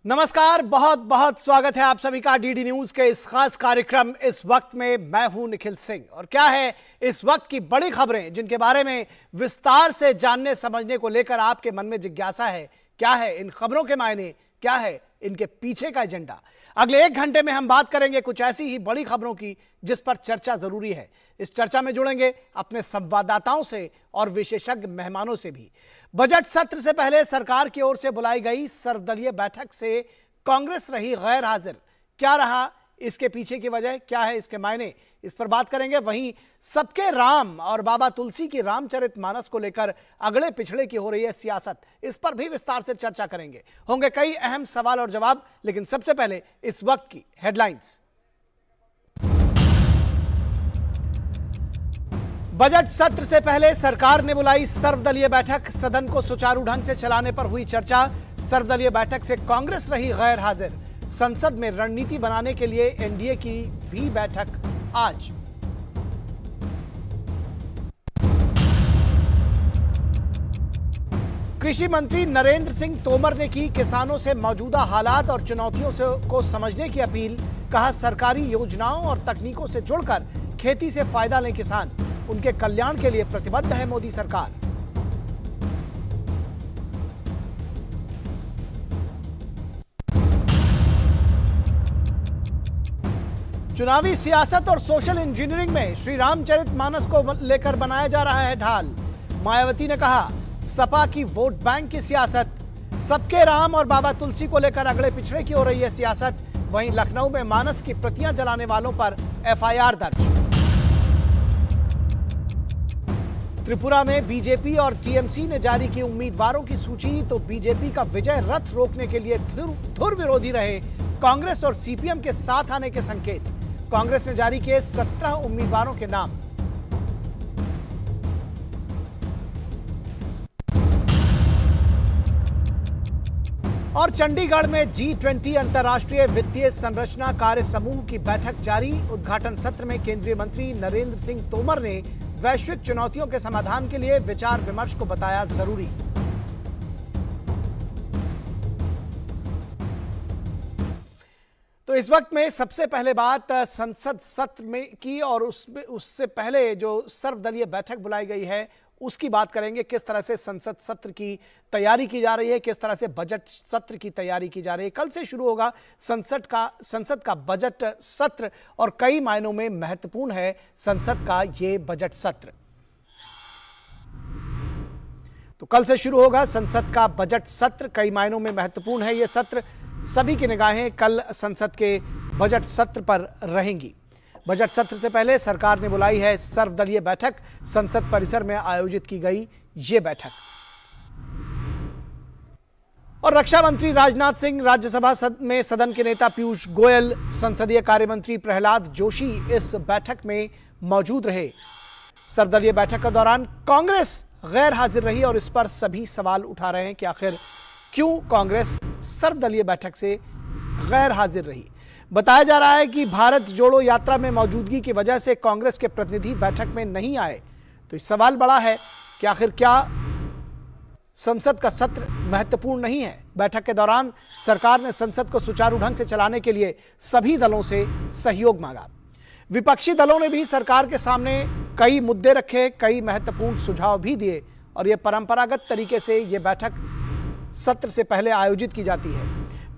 नमस्कार, बहुत बहुत स्वागत है आप सभी का डीडी न्यूज के इस खास कार्यक्रम इस वक्त में। मैं हूं निखिल सिंह और क्या है इस वक्त की बड़ी खबरें जिनके बारे में विस्तार से जानने समझने को लेकर आपके मन में जिज्ञासा है। क्या है इन खबरों के मायने, क्या है इनके पीछे का एजेंडा। अगले 1 घंटे में हम बात करेंगे कुछ ऐसी ही बड़ी खबरों की जिस पर चर्चा जरूरी है। इस चर्चा में जुड़ेंगे अपने संवाददाताओं से और विशेषज्ञ मेहमानों से भी। बजट सत्र से पहले सरकार की ओर से बुलाई गई सर्वदलीय बैठक से कांग्रेस रही गैर हाजिर। क्या रहा इसके पीछे की वजह, क्या है इसके मायने, इस पर बात करेंगे। वहीं सबके राम और बाबा तुलसी की रामचरितमानस को लेकर अगले पिछड़े की हो रही है सियासत, इस पर भी विस्तार से चर्चा करेंगे। होंगे कई अहम सवाल और जवाब, लेकिन सबसे पहले इस वक्त की हेडलाइंस। बजट सत्र से पहले सरकार ने बुलाई सर्वदलीय बैठक, सदन को सुचारू ढंग से चलाने पर हुई चर्चा। सर्वदलीय बैठक से कांग्रेस रही गैर हाजिर। संसद में रणनीति बनाने के लिए एनडीए की भी बैठक आज। कृषि मंत्री नरेंद्र सिंह तोमर ने की किसानों से मौजूदा हालात और चुनौतियों को समझने की अपील। कहा सरकारी योजनाओं और तकनीकों से जुड़कर खेती से फायदा लें किसान, उनके कल्याण के लिए प्रतिबद्ध है मोदी सरकार। चुनावी सियासत और सोशल इंजीनियरिंग में श्री रामचरितमानस को लेकर बनाया जा रहा है ढाल। मायावती ने कहा सपा की वोट बैंक की सियासत, सबके राम और बाबा तुलसी को लेकर अगले पिछड़े की हो रही है सियासत। वहीं लखनऊ में मानस की प्रतियां जलाने वालों पर एफआईआर दर्ज। त्रिपुरा में बीजेपी और टीएमसी ने जारी की उम्मीदवारों की सूची, तो बीजेपी का विजय रथ रोकने के लिए धुर विरोधी रहे कांग्रेस और सीपीएम के साथ आने के संकेत। कांग्रेस ने जारी किए 17 उम्मीदवारों के नाम। और चंडीगढ़ में G20 अंतर्राष्ट्रीय वित्तीय संरचना कार्य समूह की बैठक जारी। उद्घाटन सत्र में केंद्रीय मंत्री नरेंद्र सिंह तोमर ने वैश्विक चुनौतियों के समाधान के लिए विचार विमर्श को बताया जरूरी। तो इस वक्त में सबसे पहले बात संसद सत्र में की और उससे पहले जो सर्वदलीय बैठक बुलाई गई है उसकी बात करेंगे। किस तरह से संसद सत्र की तैयारी की जा रही है, किस तरह से बजट सत्र की तैयारी की जा रही है। कल से शुरू होगा संसद का बजट सत्र और कई मायनों में महत्वपूर्ण है संसद का ये बजट सत्र। तो कल से शुरू होगा संसद का बजट सत्र, कई मायनों में महत्वपूर्ण है ये सत्र। सभी की निगाहें कल संसद के बजट सत्र पर रहेंगी। बजट सत्र से पहले सरकार ने बुलाई है सर्वदलीय बैठक, संसद परिसर में आयोजित की गई ये बैठक। और रक्षा मंत्री राजनाथ सिंह, राज्यसभा में सदन के नेता पीयूष गोयल, संसदीय कार्य मंत्री प्रहलाद जोशी इस बैठक में मौजूद रहे। सर्वदलीय बैठक के दौरान कांग्रेस गैर हाजिर रही और इस पर सभी सवाल उठा रहे हैं कि आखिर क्यों कांग्रेस सर्वदलीय बैठक से गैर हाजिर रही। बताया जा रहा है कि भारत जोड़ो यात्रा में मौजूदगी की वजह से कांग्रेस के प्रतिनिधि बैठक में नहीं आए। तो सवाल बड़ा है कि आखिर क्या संसद का सत्र महत्वपूर्ण नहीं है। बैठक के दौरान सरकार ने संसद को सुचारू ढंग से चलाने के लिए सभी दलों से सहयोग मांगा। विपक्षी दलों ने भी सरकार के सामने कई मुद्दे रखे, कई महत्वपूर्ण सुझाव भी दिए और यह परंपरागत तरीके से यह बैठक सत्र से पहले आयोजित की जाती है।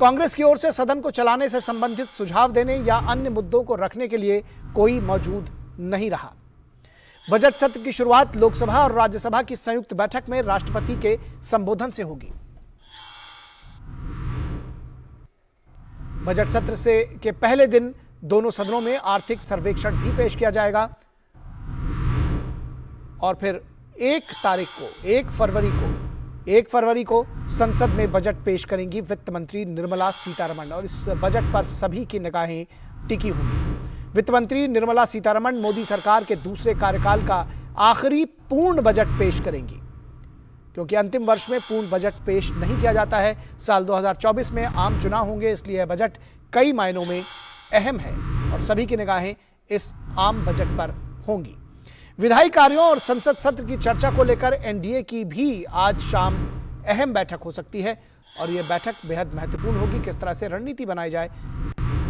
कांग्रेस की ओर से सदन को चलाने से संबंधित सुझाव देने या अन्य मुद्दों को रखने के लिए कोई मौजूद नहीं रहा। बजट सत्र की शुरुआत लोकसभा और राज्यसभा की संयुक्त बैठक में राष्ट्रपति के संबोधन से होगी। बजट सत्र के पहले दिन दोनों सदनों में आर्थिक सर्वेक्षण भी पेश किया जाएगा और फिर 1 फरवरी को संसद में बजट पेश करेंगी वित्त मंत्री निर्मला सीतारमण और इस बजट पर सभी की निगाहें टिकी होंगी। वित्त मंत्री निर्मला सीतारमण मोदी सरकार के दूसरे कार्यकाल का आखिरी पूर्ण बजट पेश करेंगी, क्योंकि अंतिम वर्ष में पूर्ण बजट पेश नहीं किया जाता है। साल 2024 में आम चुनाव होंगे, इसलिए बजट कई मायनों में अहम है और सभी की निगाहें इस आम बजट पर होंगी। विधायी कार्यों और संसद सत्र की चर्चा को लेकर एनडीए की भी आज शाम अहम बैठक हो सकती है और ये बैठक बेहद महत्वपूर्ण होगी। किस तरह से रणनीति बनाई जाए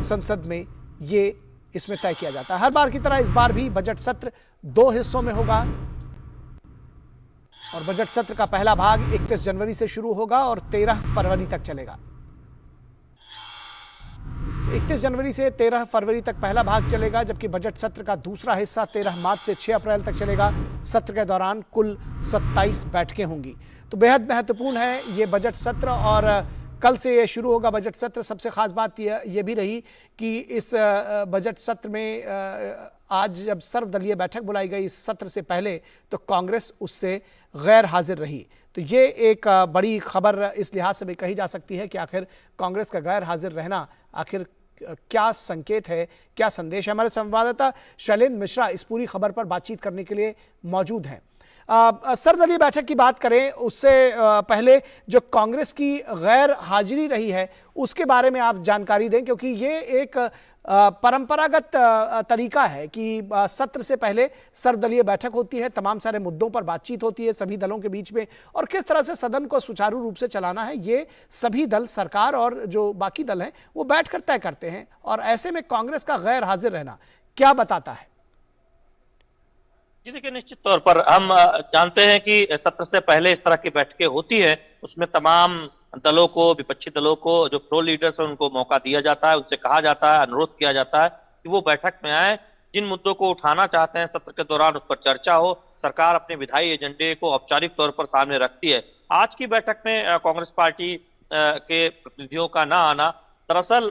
संसद में, ये इसमें तय किया जाता है। हर बार की तरह इस बार भी बजट सत्र 2 हिस्सों में होगा और बजट सत्र का पहला भाग 31 जनवरी से शुरू होगा और 13 फरवरी तक चलेगा। 31 जनवरी से 13 फरवरी तक पहला भाग चलेगा, जबकि बजट सत्र का दूसरा हिस्सा 13 मार्च से 6 अप्रैल तक चलेगा। सत्र के दौरान कुल 27 बैठकें होंगी। तो बेहद महत्वपूर्ण है ये बजट सत्र और कल से ये शुरू होगा बजट सत्र। सबसे खास बात ये भी रही कि इस बजट सत्र में आज जब सर्वदलीय बैठक बुलाई गई इस सत्र से पहले, तो कांग्रेस उससे गैर हाजिर रही। तो ये एक बड़ी खबर इस लिहाज से भी कही जा सकती है कि आखिर कांग्रेस का गैर हाजिर रहना आखिर क्या संकेत है, क्या संदेश है। हमारे संवाददाता शैलेंद्र मिश्रा इस पूरी खबर पर बातचीत करने के लिए मौजूद हैं। सर्वदलीय बैठक की बात करें उससे पहले जो कांग्रेस की गैर हाजिरी रही है उसके बारे में आप जानकारी दें, क्योंकि ये एक परंपरागत तरीका है कि सत्र से पहले सर्वदलीय बैठक होती है, तमाम सारे मुद्दों पर बातचीत होती है सभी दलों के बीच में, और किस तरह से सदन को सुचारू रूप से चलाना है ये सभी दल, सरकार और जो बाकी दल हैं वो बैठकर तय करते हैं। और ऐसे में कांग्रेस का गैर हाजिर रहना क्या बताता है? जी देखिए, निश्चित तौर पर हम जानते हैं कि सत्र से पहले इस तरह की बैठकें होती है, उसमें तमाम दलों को, विपक्षी दलों को, जो प्रो लीडर्स हैं उनको मौका दिया जाता है, उनसे कहा जाता है, अनुरोध किया जाता है कि वो बैठक में आए, जिन मुद्दों को उठाना चाहते हैं सत्र के दौरान उस पर चर्चा हो, सरकार अपने विधायी एजेंडे को औपचारिक तौर पर सामने रखती है। आज की बैठक में कांग्रेस पार्टी के प्रतिनिधियों का ना आना, दरअसल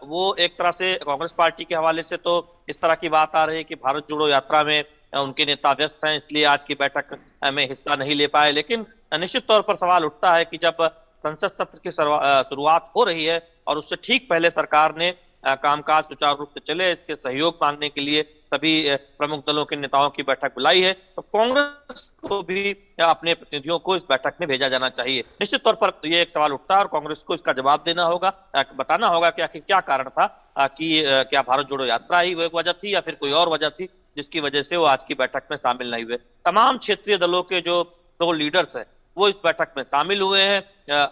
वो एक तरह से कांग्रेस पार्टी के हवाले से तो इस तरह की बात आ रही है कि भारत जोड़ो यात्रा में उनके नेता व्यस्त हैं, इसलिए आज की बैठक में हिस्सा नहीं ले पाए। लेकिन निश्चित तौर पर सवाल उठता है कि जब संसद सत्र की शुरुआत हो रही है और उससे ठीक पहले सरकार ने कामकाज सुचारू रूप से चले इसके सहयोग मांगने के लिए सभी प्रमुख दलों के नेताओं की बैठक बुलाई है, तो कांग्रेस को भी अपने प्रतिनिधियों को इस बैठक में भेजा जाना चाहिए। निश्चित तौर पर ये एक सवाल उठता है और कांग्रेस को इसका जवाब देना होगा, बताना होगा कि आखिर क्या कारण था, कि क्या भारत जोड़ो यात्रा ही वो एक वजह थी या फिर कोई और वजह थी जिसकी वजह से वो आज की बैठक में शामिल नहीं हुए। तमाम क्षेत्रीय दलों के जो प्रो लीडर्स हैं वो इस बैठक में शामिल हुए हैं,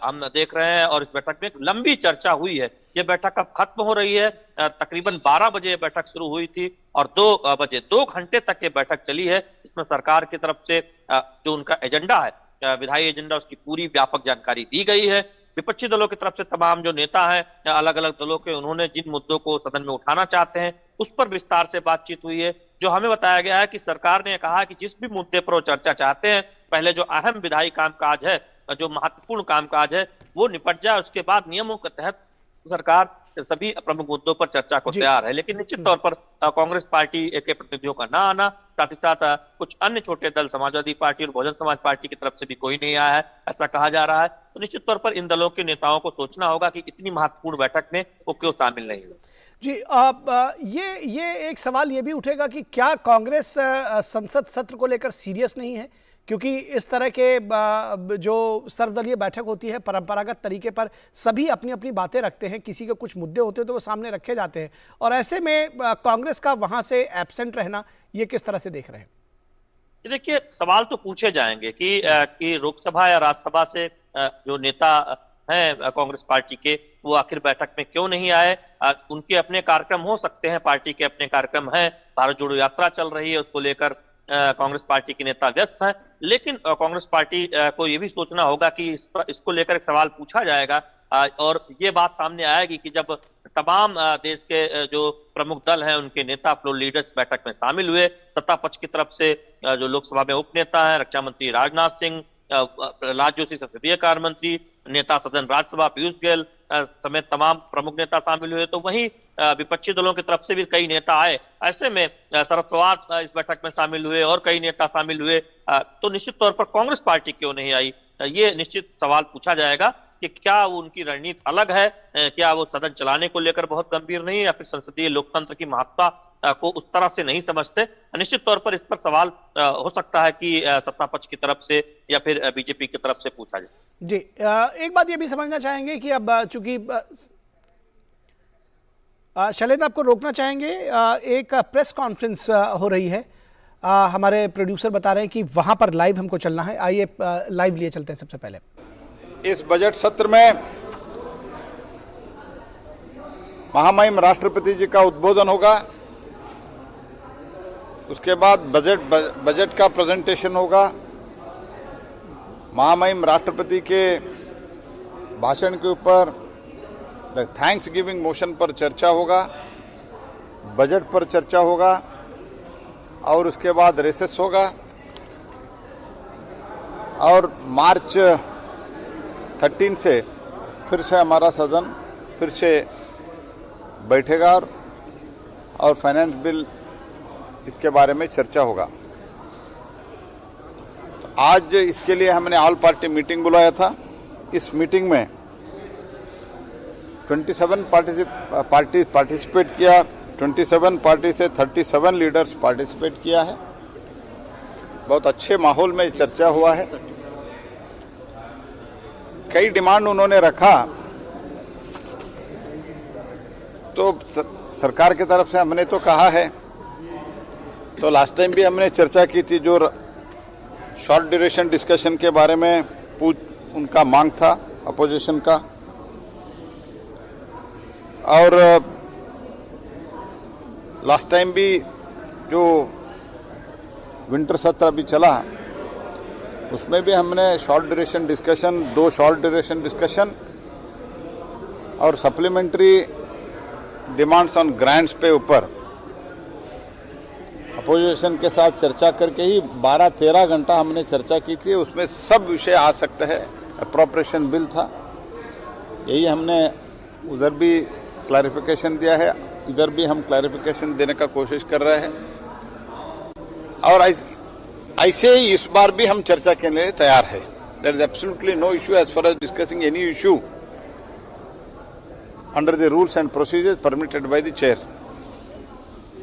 हम देख रहे हैं, और इस बैठक में एक लंबी चर्चा हुई है। ये बैठक अब खत्म हो रही है, तकरीबन 12 बजे ये बैठक शुरू हुई थी और 2 बजे 2 घंटे तक ये बैठक चली है। इसमें सरकार की तरफ से जो उनका एजेंडा है, विधायी एजेंडा, उसकी पूरी व्यापक जानकारी दी गई है। विपक्षी दलों की तरफ से तमाम जो नेता हैं अलग अलग दलों के, उन्होंने जिन मुद्दों को सदन में उठाना चाहते हैं उस पर विस्तार से बातचीत हुई है। जो हमें बताया गया है कि सरकार ने कहा कि जिस भी मुद्दे पर वो चर्चा चाहते हैं, पहले जो अहम विधायी कामकाज है, जो महत्वपूर्ण कामकाज है वो निपट जाए, उसके बाद नियमों के तहत सरकार सभी प्रमुख मुद्दों पर चर्चा को तैयार है। लेकिन निश्चित तौर पर कांग्रेस पार्टी के प्रतिनिधियों का ना आना, साथ ही साथ कुछ अन्य छोटे दल, समाजवादी पार्टी और बहुजन समाज पार्टी की तरफ से भी कोई नहीं आया है, ऐसा कहा जा रहा है। तो निश्चित तौर पर इन दलों के नेताओं को सोचना होगा कि इतनी महत्वपूर्ण बैठक में वो क्यों शामिल नहीं हुए। जी, ये एक सवाल ये भी उठेगा कि क्या कांग्रेस संसद सत्र को लेकर सीरियस नहीं है, क्योंकि इस तरह के जो सर्वदलीय बैठक होती है परंपरागत तरीके पर सभी अपनी अपनी बातें रखते हैं, किसी के कुछ मुद्दे होते हैं तो वो सामने रखे जाते हैं, और ऐसे में कांग्रेस का वहां से एब्सेंट रहना ये किस तरह से देख रहे हैं? देखिए, सवाल तो पूछे जाएंगे कि लोकसभा या राज्यसभा से जो नेता हैं कांग्रेस पार्टी के, वो आखिर बैठक में क्यों नहीं आए। उनके अपने कार्यक्रम हो सकते हैं, पार्टी के अपने कार्यक्रम हैं, भारत जोड़ो यात्रा चल रही है, उसको लेकर कांग्रेस पार्टी के नेता व्यस्त हैं। लेकिन कांग्रेस पार्टी को ये भी सोचना होगा कि इसको लेकर एक सवाल पूछा जाएगा और ये बात सामने आएगी कि जब तमाम देश के जो प्रमुख दल हैं उनके नेता, फ्लोर लीडर्स बैठक में शामिल हुए, सत्ता पक्ष की तरफ से जो लोकसभा में उपनेता हैं, रक्षा मंत्री राजनाथ सिंह, प्रहलाद जोशी संसदीय कार्य मंत्री, नेता सदन राज्यसभा पीयूष गोयल समेत तमाम प्रमुख नेता शामिल हुए, तो वहीं विपक्षी दलों की तरफ से भी कई नेता आए। ऐसे में शरद पवार इस बैठक में शामिल हुए और कई नेता शामिल हुए, तो निश्चित तौर पर कांग्रेस पार्टी क्यों नहीं आई, ये निश्चित सवाल पूछा जाएगा कि क्या वो उनकी रणनीति अलग है, क्या वो सदन चलाने को लेकर बहुत गंभीर नहीं है, या फिर संसदीय लोकतंत्र की महत्ता को उस तरह से नहीं समझते। निश्चित तौर पर इस पर सवाल हो सकता है कि सत्ता पक्ष की तरफ से या फिर बीजेपी की तरफ से पूछा जाए। जी, एक बात ये भी समझना चाहेंगे कि अब चूंकि शैलेंद्र, आपको रोकना चाहेंगे, एक प्रेस कॉन्फ्रेंस हो रही है, हमारे प्रोड्यूसर बता रहे हैं कि वहां पर लाइव हमको चलना है। आइए लाइव लिए चलते हैं सबसे पहले। इस बजट सत्र में महामहिम राष्ट्रपति जी का उद्बोधन होगा, उसके बाद बजट का प्रेजेंटेशन होगा, महामहिम राष्ट्रपति के भाषण के ऊपर थैंक्स गिविंग मोशन पर चर्चा होगा, बजट पर चर्चा होगा और उसके बाद रिसेस होगा और मार्च 13 से फिर से हमारा सदन फिर से बैठेगा और फाइनेंस बिल इसके बारे में चर्चा होगा। आज इसके लिए हमने ऑल पार्टी मीटिंग बुलाया था। इस मीटिंग में 27 पार्टी पार्टिसिपेट किया, 27 पार्टी से 37 लीडर्स पार्टिसिपेट किया है। बहुत अच्छे माहौल में चर्चा हुआ है। कई डिमांड उन्होंने रखा, तो सरकार की तरफ से हमने तो कहा है, तो लास्ट टाइम भी हमने चर्चा की थी, जो शॉर्ट ड्यूरेशन डिस्कशन के बारे में उनका मांग था अपोजिशन का, और लास्ट टाइम भी जो विंटर सत्र अभी चला उसमें भी हमने short duration discussion, 2 short duration discussion और सप्लीमेंट्री डिमांड्स ऑन ग्रांट्स पे ऊपर अपोजिशन के साथ चर्चा करके ही 12-13 घंटा हमने चर्चा की थी। उसमें सब विषय आ सकते हैं। अप्रोप्रिएशन बिल था, यही हमने उधर भी क्लैरिफिकेशन दिया है, इधर भी हम क्लैरिफिकेशन देने का कोशिश कर रहे हैं और ऐसे ही इस बार भी हम चर्चा के लिए तैयार है। There is absolutely no issue as far as discussing any issue under the rules and procedures permitted by the chair.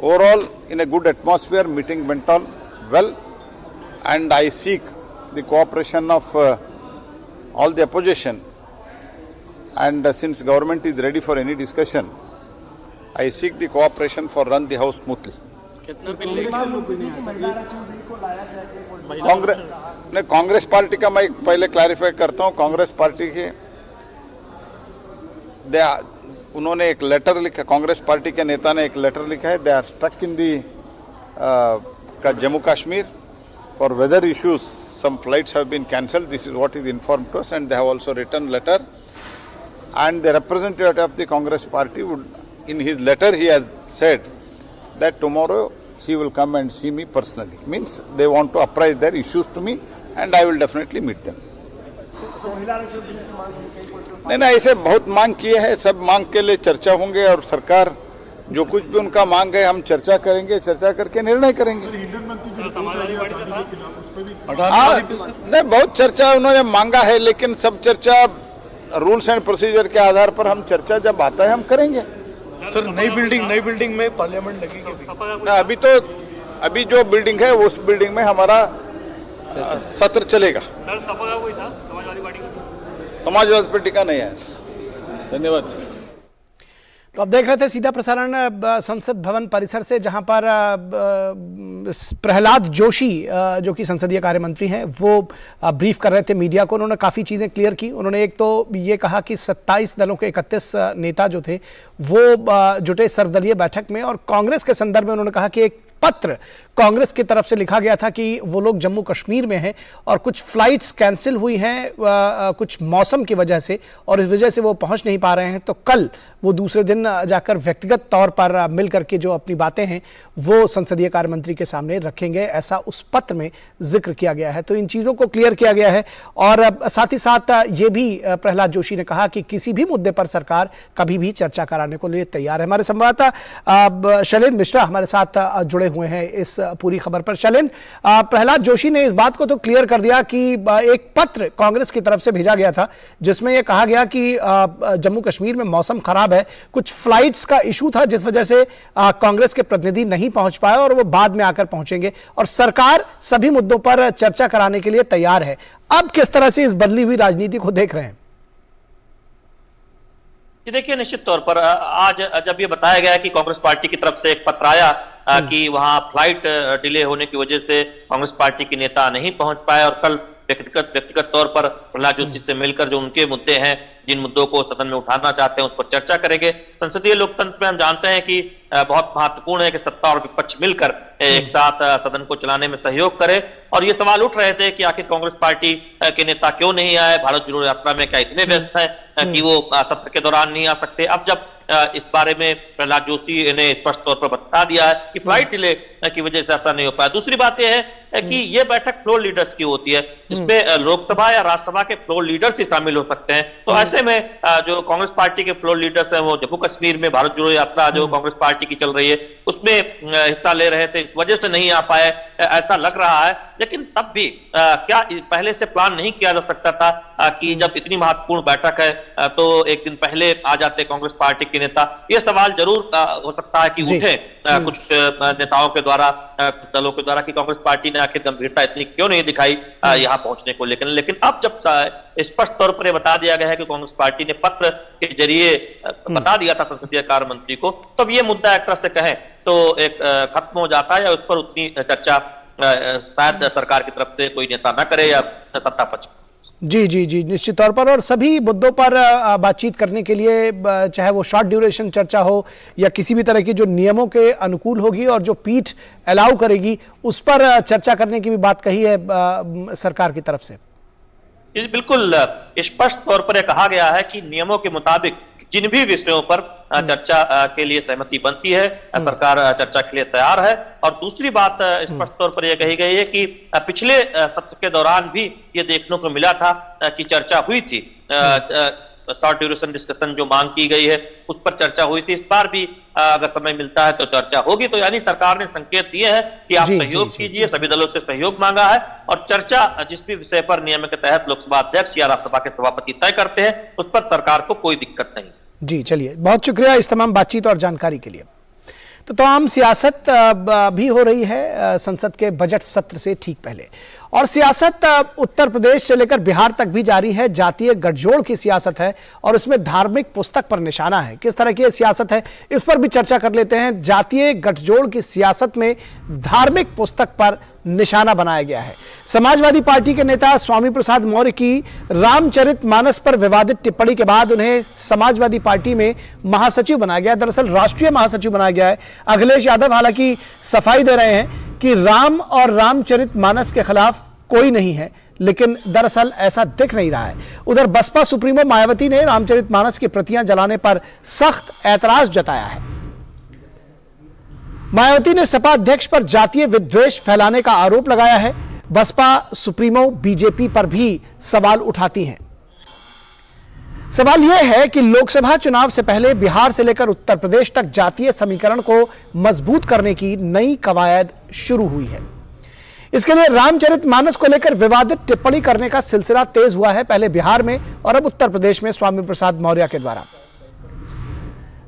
Overall, in a good atmosphere, meeting went on well, and I seek the cooperation of all the opposition. And since government is ready for any discussion, I seek the cooperation for run the house smoothly. Congress party का मैं पहले clarify करता हूँ। Congress party के उन्होंने एक letter लिखा, Congress party के नेता ने एक लेटर लिखा है, they are stuck in the Jammu Kashmir for weather issues, some flights have been cancelled, this is what is informed to us, and they have also written letter, and the representative of the Congress party would, in his letter he has said that tomorrow he will come and see me personally, means they want to apprise their issues to me and I will definitely meet them. नहीं, ऐसे बहुत मांग किए हैं, सब मांग के लिए चर्चा होंगे और सरकार जो कुछ भी उनका मांग है हम चर्चा करेंगे, चर्चा करके निर्णय करेंगे। नहीं, बहुत चर्चा उन्होंने मांगा है, लेकिन सब चर्चा रूल्स एंड प्रोसीजर के आधार पर हम चर्चा जब आता है हम करेंगे। सर, नई बिल्डिंग में पार्लियामेंट लगेगी ना? अभी जो बिल्डिंग है उस बिल्डिंग में हमारा सत्र चलेगा। सर, सपा का कोई था समाजवादी पार्टी का? समाजवादी पार्टी का नहीं है। धन्यवाद। तो अब देख रहे थे सीधा प्रसारण संसद भवन परिसर से, जहां पर प्रहलाद जोशी जो कि संसदीय कार्य मंत्री हैं, वो ब्रीफ कर रहे थे मीडिया को। उन्होंने काफ़ी चीज़ें क्लियर की। उन्होंने एक तो ये कहा कि 27 दलों के 31 नेता जो थे वो जुटे सर्वदलीय बैठक में, और कांग्रेस के संदर्भ में उन्होंने कहा कि एक पत्र कांग्रेस की तरफ से लिखा गया था कि वो लोग जम्मू कश्मीर में हैं और कुछ फ्लाइट्स कैंसिल हुई हैं कुछ मौसम की वजह से, और इस वजह से वो पहुंच नहीं पा रहे हैं। तो कल वो दूसरे दिन जाकर व्यक्तिगत तौर पर मिल करके जो अपनी बातें हैं वो संसदीय कार्य मंत्री के सामने रखेंगे, ऐसा उस पत्र में जिक्र किया गया है। तो इन चीज़ों को क्लियर किया गया है। और साथ ही साथ ये भी प्रहलाद जोशी ने कहा कि किसी भी मुद्दे पर सरकार कभी भी चर्चा कराने को लिए तैयार है। हमारे संवाददाता शैलेंद्र मिश्रा हमारे साथ जुड़े हुए हैं इस पूरी खबर पर। शैलेंद्र, प्रहलाद जोशी ने इस बात को तो क्लियर कर दिया कि एक पत्र कांग्रेस की तरफ से भेजा गया था जिसमें यह कहा गया कि जम्मू कश्मीर में मौसम खराब है, कुछ फ्लाइट्स का इशू था जिस वजह से कांग्रेस के प्रतिनिधि नहीं पहुंच पाए और वो बाद में आकर पहुंचेंगे, और सरकार सभी मुद्दों पर चर्चा कराने के लिए तैयार है। अब किस तरह से इस बदली हुई राजनीति को देख रहे हैं? देखिए, निश्चित तौर पर आज जब ये बताया गया कि कांग्रेस पार्टी की तरफ से एक पत्र आया कि वहां फ्लाइट डिले होने की वजह से कांग्रेस पार्टी के नेता नहीं पहुंच पाए और कल व्यक्तिगत तौर पर प्रहलाद जोशी से मिलकर जो उनके मुद्दे हैं, जिन मुद्दों को सदन में उठाना चाहते हैं, उस पर चर्चा करेंगे। संसदीय लोकतंत्र में हम जानते हैं कि बहुत महत्वपूर्ण है कि सत्ता और विपक्ष मिलकर एक साथ सदन को चलाने में सहयोग करे। और ये सवाल उठ रहे थे कि आखिर कांग्रेस पार्टी के नेता क्यों नहीं आए, भारत जोड़ो यात्रा में क्या इतने व्यस्त हैं कि वो सत्र के दौरान नहीं आ सकते। अब जब इस बारे में प्रहलाद जोशी ने स्पष्ट तौर पर बता दिया है कि फ्लाइट डिले की वजह से ऐसा नहीं हो पाया। दूसरी बात यह है कि ये बैठक फ्लोर लीडर्स की होती है, जिसमें लोकसभा या राज्यसभा के फ्लोर लीडर्स ही शामिल हो सकते हैं। तो ऐसे में जो कांग्रेस पार्टी के फ्लोर लीडर्स हैं, वो जम्मू कश्मीर में भारत जोड़ो यात्रा जो कांग्रेस पार्टी की चल रही है उसमें हिस्सा ले रहे थे, इस वजह से नहीं आ पाए ऐसा लग रहा है। लेकिन तब भी क्या पहले से प्लान नहीं किया जा सकता था कि जब इतनी महत्वपूर्ण बैठक है तो एक दिन पहले आ जाते कांग्रेस पार्टी के नेता? ये सवाल जरूर हो सकता है कि उठे कुछ नेताओं के द्वारा, कुछ दलों के द्वारा कि कांग्रेस पार्टी ने आखिर गंभीरता इतनी क्यों नहीं दिखाई यहां पहुंचने को लेकर। लेकिन अब जब स्पष्ट तौर पर यह बता दिया गया है कि कांग्रेस पार्टी ने पत्र के जरिए बता दिया था संसदीय कार्य मंत्री को, तब ये मुद्दा एक तरह से कहें तो एक खत्म हो जाता है, या उस पर उतनी चर्चा शायद सरकार की तरफ से कोई नेता न करे या सत्ता पक्ष। जी जी जी, निश्चित तौर पर। और सभी मुद्दों पर बातचीत करने के लिए, चाहे वो शॉर्ट ड्यूरेशन चर्चा हो या किसी भी तरह की जो नियमों के अनुकूल होगी और जो पीठ अलाउ करेगी, उस पर चर्चा करने की भी बात कही है सरकार की तरफ से। बिल्कुल स्पष्ट तौर पर यह कहा गया है कि नियमों के मुताबिक जिन भी विषयों पर चर्चा के लिए सहमति बनती है, सरकार चर्चा के लिए तैयार है। और दूसरी बात स्पष्ट तौर पर यह कही गई है कि पिछले सत्र के दौरान भी ये देखने को मिला था कि चर्चा हुई थी, शॉर्ट ड्यूरेशन डिस्कशन जो मांग की गई है उस पर चर्चा हुई थी। इस बार भी अगर समय मिलता है तो चर्चा होगी। तो यानी सरकार ने संकेत दिए हैं कि आप सहयोग कीजिए, सभी दलों से सहयोग मांगा है, और चर्चा जिस भी विषय पर नियम के तहत लोकसभा अध्यक्ष या राज्यसभा के सभापति तय करते हैं उस पर सरकार को कोई दिक्कत नहीं। जी चलिए, बहुत शुक्रिया इस तमाम बातचीत और जानकारी के लिए। तो तमाम सियासत भी हो रही है संसद के बजट सत्र से ठीक पहले, और सियासत उत्तर प्रदेश से लेकर बिहार तक भी जारी है। जातीय गठजोड़ की सियासत है और उसमें धार्मिक पुस्तक पर निशाना है। किस तरह की सियासत है, इस पर भी चर्चा कर लेते हैं। जातीय गठजोड़ की सियासत में धार्मिक पुस्तक पर निशाना बनाया गया है। समाजवादी पार्टी के नेता स्वामी प्रसाद मौर्य की रामचरितमानस पर विवादित टिप्पणी के बाद उन्हें समाजवादी पार्टी में महासचिव बनाया गया, दरअसल राष्ट्रीय महासचिव बनाया गया है। अखिलेश यादव हालांकि सफाई दे रहे हैं कि राम और रामचरितमानस के खिलाफ कोई नहीं है, लेकिन दरअसल ऐसा दिख नहीं रहा है। उधर बसपा सुप्रीमो मायावती ने रामचरितमानस की प्रतियां जलाने पर सख्त ऐतराज जताया है। मायावती ने सपा अध्यक्ष पर जातीय विद्वेष फैलाने का आरोप लगाया है। बसपा सुप्रीमो बीजेपी पर भी सवाल उठाती हैं। सवाल यह है कि लोकसभा चुनाव से पहले बिहार से लेकर उत्तर प्रदेश तक जातीय समीकरण को मजबूत करने की नई कवायद शुरू हुई है। इसके लिए रामचरितमानस को लेकर विवादित टिप्पणी करने का सिलसिला तेज हुआ है, पहले बिहार में और अब उत्तर प्रदेश में स्वामी प्रसाद मौर्य के द्वारा।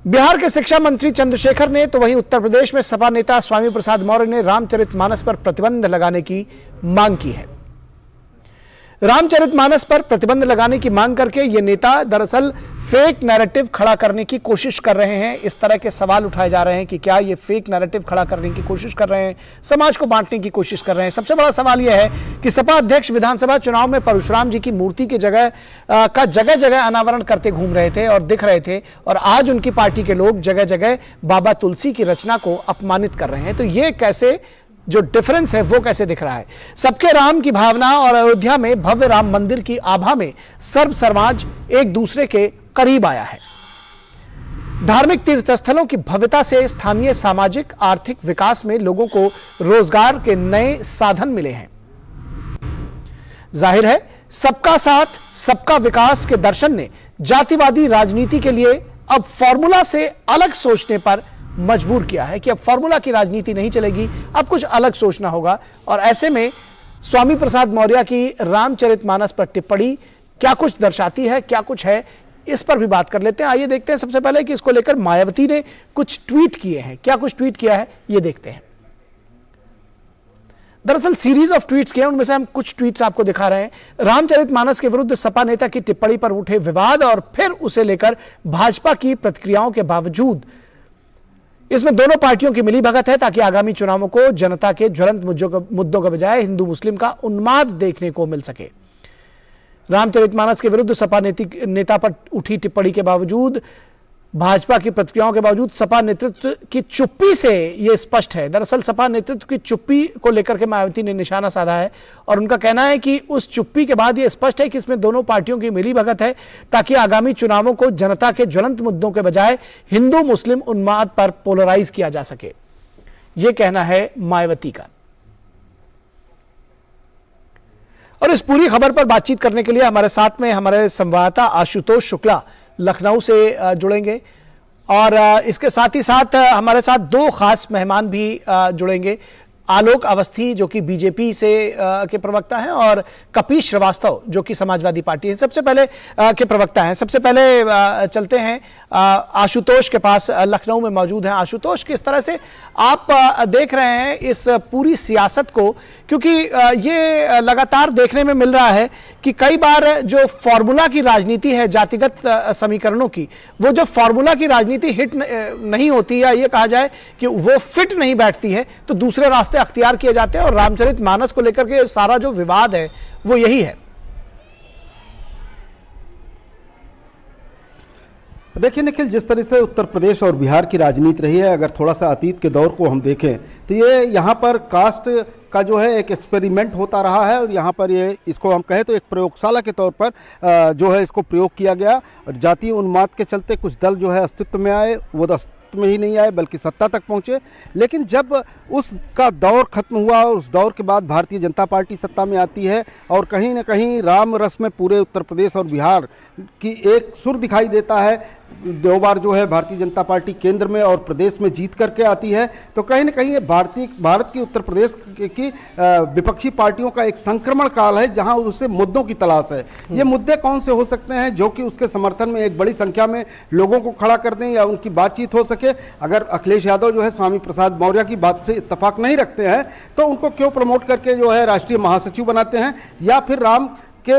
बिहार के शिक्षा मंत्री चंद्रशेखर ने, तो वहीं उत्तर प्रदेश में सपा नेता स्वामी प्रसाद मौर्य ने रामचरितमानस पर प्रतिबंध लगाने की मांग की है। रामचरितमानस पर प्रतिबंध लगाने की मांग करके ये नेता दरअसल फेक नैरेटिव खड़ा करने की कोशिश कर रहे हैं। इस तरह के सवाल उठाए जा रहे हैं कि क्या ये फेक नैरेटिव खड़ा करने की कोशिश कर रहे हैं, समाज को बांटने की कोशिश कर रहे हैं। सबसे बड़ा सवाल यह है कि सपा अध्यक्ष विधानसभा चुनाव में परशुराम जी की मूर्ति की जगह जगह अनावरण करते घूम रहे थे और दिख रहे थे, और आज उनकी पार्टी के लोग जगह जगह बाबा तुलसी की रचना को अपमानित कर रहे हैं। तो ये कैसे, जो डिफरेंस है वो कैसे दिख रहा है? सबके राम की भावना और अयोध्या में भव्य राम मंदिर की आभा में सर्व समाज एक दूसरे के करीब आया है। धार्मिक तीर्थस्थलों की भव्यता से स्थानीय सामाजिक आर्थिक विकास में लोगों को रोजगार के नए साधन मिले हैं। जाहिर है सबका साथ सबका विकास के दर्शन ने जातिवादी राजनीति के लिए अब फॉर्मूला से अलग सोचने पर मजबूर किया है कि अब फॉर्मूला की राजनीति नहीं चलेगी, अब कुछ अलग सोचना होगा। और ऐसे में स्वामी प्रसाद मौर्य की रामचरितमानस पर टिप्पणी क्या कुछ दर्शाती है, क्या कुछ है, इस पर भी बात कर लेते हैं। आइए देखते हैं सबसे पहले कि इसको लेकर मायावती ने कुछ ट्वीट किए हैं। क्या कुछ ट्वीट किया है ये देखते हैं। दरअसल सीरीज ऑफ ट्वीट्स किए, उनमें से हम कुछ ट्वीट्स आपको दिखा रहे हैं। रामचरितमानस के विरुद्ध सपा नेता की टिप्पणी पर उठे विवाद और फिर उसे लेकर भाजपा की प्रतिक्रियाओं के बावजूद इसमें दोनों पार्टियों की मिलीभगत है ताकि आगामी चुनावों को जनता के ज्वलंत मुद्दों के बजाय हिंदू मुस्लिम का उन्माद देखने को मिल सके। रामचरितमानस के विरुद्ध सपा नेता पर उठी टिप्पणी के बावजूद, भाजपा की प्रतिक्रियाओं के बावजूद सपा नेतृत्व की चुप्पी से यह स्पष्ट है। दरअसल सपा नेतृत्व की चुप्पी को लेकर के मायावती ने निशाना साधा है और उनका कहना है कि उस चुप्पी के बाद यह स्पष्ट है कि इसमें दोनों पार्टियों की मिलीभगत है ताकि आगामी चुनावों को जनता के ज्वलंत मुद्दों के बजाय हिंदू मुस्लिम उन्माद पर पोलराइज किया जा सके। यह कहना है मायावती का। और इस पूरी खबर पर बातचीत करने के लिए हमारे साथ में हमारे संवाददाता आशुतोष शुक्ला लखनऊ से जुड़ेंगे और इसके साथ ही साथ हमारे साथ दो खास मेहमान भी जुड़ेंगे। आलोक अवस्थी जो कि बीजेपी से के प्रवक्ता हैं और कपीश श्रीवास्तव जो कि समाजवादी पार्टी है सबसे पहले के प्रवक्ता हैं। सबसे पहले चलते हैं आशुतोष के पास, लखनऊ में मौजूद हैं। आशुतोष, किस तरह से आप देख रहे हैं इस पूरी सियासत को, क्योंकि ये लगातार देखने में मिल रहा है कि कई बार जो फॉर्मूला की राजनीति है जातिगत समीकरणों की, वो जब फॉर्मूला की राजनीति हिट नहीं होती या ये कहा जाए कि वो फिट नहीं बैठती है तो दूसरे रास्ते अख्तियार किए जाते हैं और रामचरितमानस को लेकर के सारा जो विवाद है वो यही है। देखिए निखिल, जिस तरह से उत्तर प्रदेश और बिहार की राजनीति रही है, अगर थोड़ा सा अतीत के दौर को हम देखें तो ये यहाँ पर कास्ट का जो है एक एक्सपेरिमेंट होता रहा है और यहाँ पर ये इसको हम कहें तो एक प्रयोगशाला के तौर पर जो है इसको प्रयोग किया गया। जातीय उन्माद के चलते कुछ दल जो है अस्तित्व में आए, वो अस्तित्व में ही नहीं आए बल्कि सत्ता तक पहुँचे। लेकिन जब उसका दौर खत्म हुआ और उस दौर के बाद भारतीय जनता पार्टी सत्ता में आती है और कहीं ना कहीं राम रस में पूरे उत्तर प्रदेश और बिहार की एक सुर दिखाई देता है। 2 बार जो है भारतीय जनता पार्टी केंद्र में और प्रदेश में जीत करके आती है, तो कहीं ना कहीं ये भारत की उत्तर प्रदेश की विपक्षी पार्टियों का एक संक्रमण काल है जहां उसे मुद्दों की तलाश है। ये मुद्दे कौन से हो सकते हैं जो कि उसके समर्थन में एक बड़ी संख्या में लोगों को खड़ा कर दें या उनकी बातचीत हो सके। अगर अखिलेश यादव जो है स्वामी प्रसाद मौर्य की बात से इत्तेफाक नहीं रखते हैं तो उनको क्यों प्रमोट करके जो है राष्ट्रीय महासचिव बनाते हैं, या फिर राम के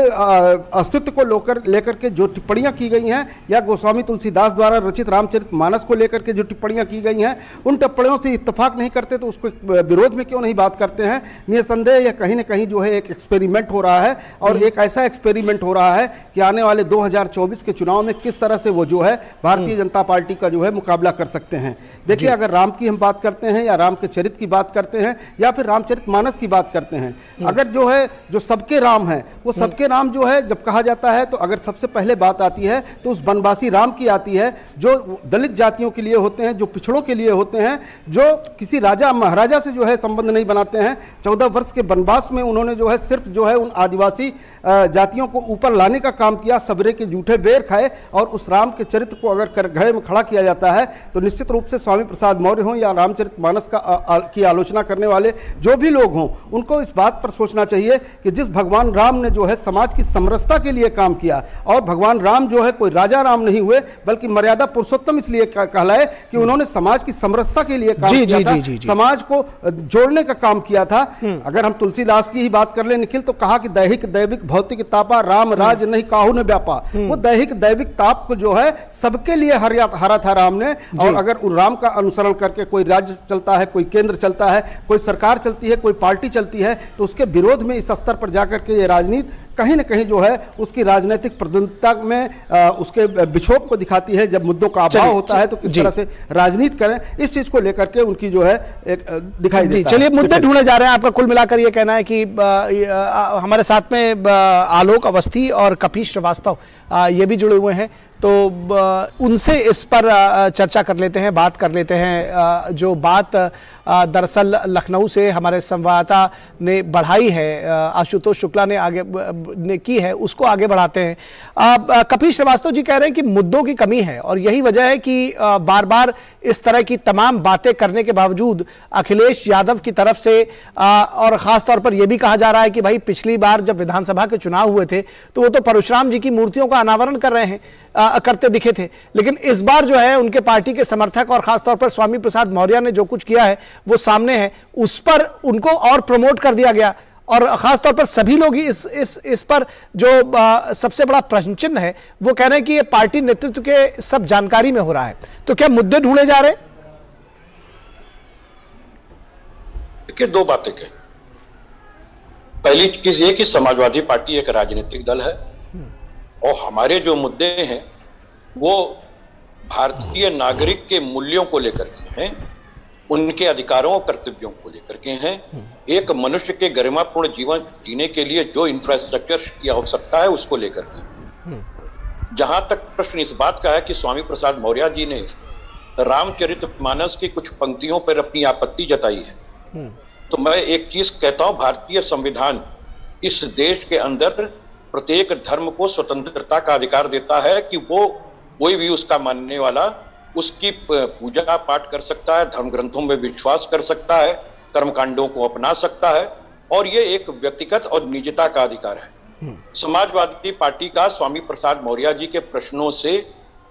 अस्तित्व को लेकर के जो टिप्पणियां की गई हैं या गोस्वामी तुलसीदास द्वारा रचित रामचरितमानस को लेकर के जो टिप्पणियां की गई हैं उन टिप्पणियों से इत्तेफाक नहीं करते तो उसको विरोध में क्यों नहीं बात करते हैं। निसंदेह यह कहीं ना कहीं जो है एक एक्सपेरिमेंट हो रहा है और एक ऐसा एक्सपेरिमेंट हो रहा है कि आने वाले 2024 के चुनाव में किस तरह से वो जो है भारतीय जनता पार्टी का जो है मुकाबला कर सकते हैं। देखिए, अगर राम की हम बात करते हैं या राम के चरित्र की बात करते हैं या फिर रामचरितमानस की बात करते हैं, अगर जो है जो सबके राम है वो सबके राम जो है जब कहा जाता है तो अगर सबसे पहले बात आती है तो उस बनवासी राम की आती है जो दलित जातियों के लिए होते हैं, जो पिछड़ों के लिए होते हैं, जो किसी राजा महाराजा से जो है संबंध नहीं बनाते हैं। 14 वर्ष के वनवास में उन्होंने जो है सिर्फ जो है उन आदिवासी जातियों को ऊपर लाने का काम किया, सबरे के जूठे बेर खाए। और उस राम के चरित्र को अगर कटघरे में खड़ा किया जाता है तो निश्चित रूप से स्वामी प्रसाद मौर्य हों या रामचरितमानस की आलोचना करने वाले जो भी लोग हों, उनको इस बात पर सोचना चाहिए कि जिस भगवान राम ने जो है समाज की समरसता के लिए काम किया, और भगवान राम जो है कोई राजा राम नहीं हुए बल्कि मर्यादा पुरुषोत्तम इसलिए कहलाए कि उन्होंने समाज की समरसता के लिए काम किया था, समाज को जोड़ने का काम किया था। अगर हम तुलसीदास की ही बात कर ले निखिल, तो कहा कि दैहिक दैविक भौतिक तापा राम राज नहीं काहू ने व्यापा। वो दैहिक दैविक ताप को जो है सबके लिए हरा था राम ने। और अगर उन राम का अनुसरण करके कोई राज्य चलता है, कोई केंद्र चलता है, कोई सरकार चलती है, कोई पार्टी चलती है, तो उसके विरोध में इस स्तर पर जाकर के ये राजनीति कहीं न कहीं जो है उसकी राजनीतिक प्रतिद्वंदिता में उसके विक्षोभ को दिखाती है। जब मुद्दों का अभाव होता है तो किस तरह से राजनीति करें, इस चीज को लेकर के उनकी जो है एक दिखाई देता है। चलिए, मुद्दे ढूंढे जा रहे हैं। आपका कुल मिलाकर ये कहना है कि हमारे साथ में आलोक अवस्थी और कपीश श्रीवास्तव ये भी जुड़े हुए हैं, तो उनसे इस पर चर्चा कर लेते हैं, बात कर लेते हैं। जो बात दरअसल लखनऊ से हमारे संवाददाता ने बढ़ाई है, आशुतोष शुक्ला ने की है, उसको आगे बढ़ाते हैं। कपीश श्रीवास्तव जी कह रहे हैं कि मुद्दों की कमी है और यही वजह है कि बार बार इस तरह की तमाम बातें करने के बावजूद अखिलेश यादव की तरफ से और खासतौर पर यह भी कहा जा रहा है कि भाई पिछली बार जब विधानसभा के चुनाव हुए थे तो वो तो परशुराम जी की मूर्तियों का अनावरण कर रहे हैं, करते दिखे थे, लेकिन इस बार जो है उनके पार्टी के समर्थक और खासतौर पर स्वामी प्रसाद मौर्य ने जो कुछ किया है वो सामने है, उस पर उनको और प्रमोट कर दिया गया। और खासतौर पर सभी लोग इस पर जो सबसे बड़ा प्रश्न चिन्ह है वो कह रहे हैं कि ये पार्टी नेतृत्व के सब जानकारी में हो रहा है। तो क्या मुद्दे ढूंढे जा रहे हैं? देखिए, दो बातें कही। पहली चीज ये कि समाजवादी पार्टी एक राजनीतिक दल है और हमारे जो मुद्दे हैं वो भारतीय नागरिक के मूल्यों को लेकर के हैं, उनके अधिकारों और कर्तव्यों को लेकर के हैं, एक मनुष्य के गरिमापूर्ण जीवन जीने के लिए जो इंफ्रास्ट्रक्चर की आवश्यकता है उसको लेकर के। जहां तक प्रश्न इस बात का है कि स्वामी प्रसाद मौर्य जी ने रामचरितमानस की कुछ पंक्तियों पर अपनी आपत्ति जताई है, तो मैं एक चीज कहता हूं, भारतीय संविधान इस देश के अंदर प्रत्येक धर्म को स्वतंत्रता का अधिकार देता है कि वो कोई भी उसका मानने वाला उसकी पूजा पाठ कर सकता है, धर्म ग्रंथों में विश्वास कर सकता है, कर्मकांडों को अपना सकता है, और ये एक व्यक्तिगत और निजता का अधिकार है। समाजवादी पार्टी का स्वामी प्रसाद मौर्य जी के प्रश्नों से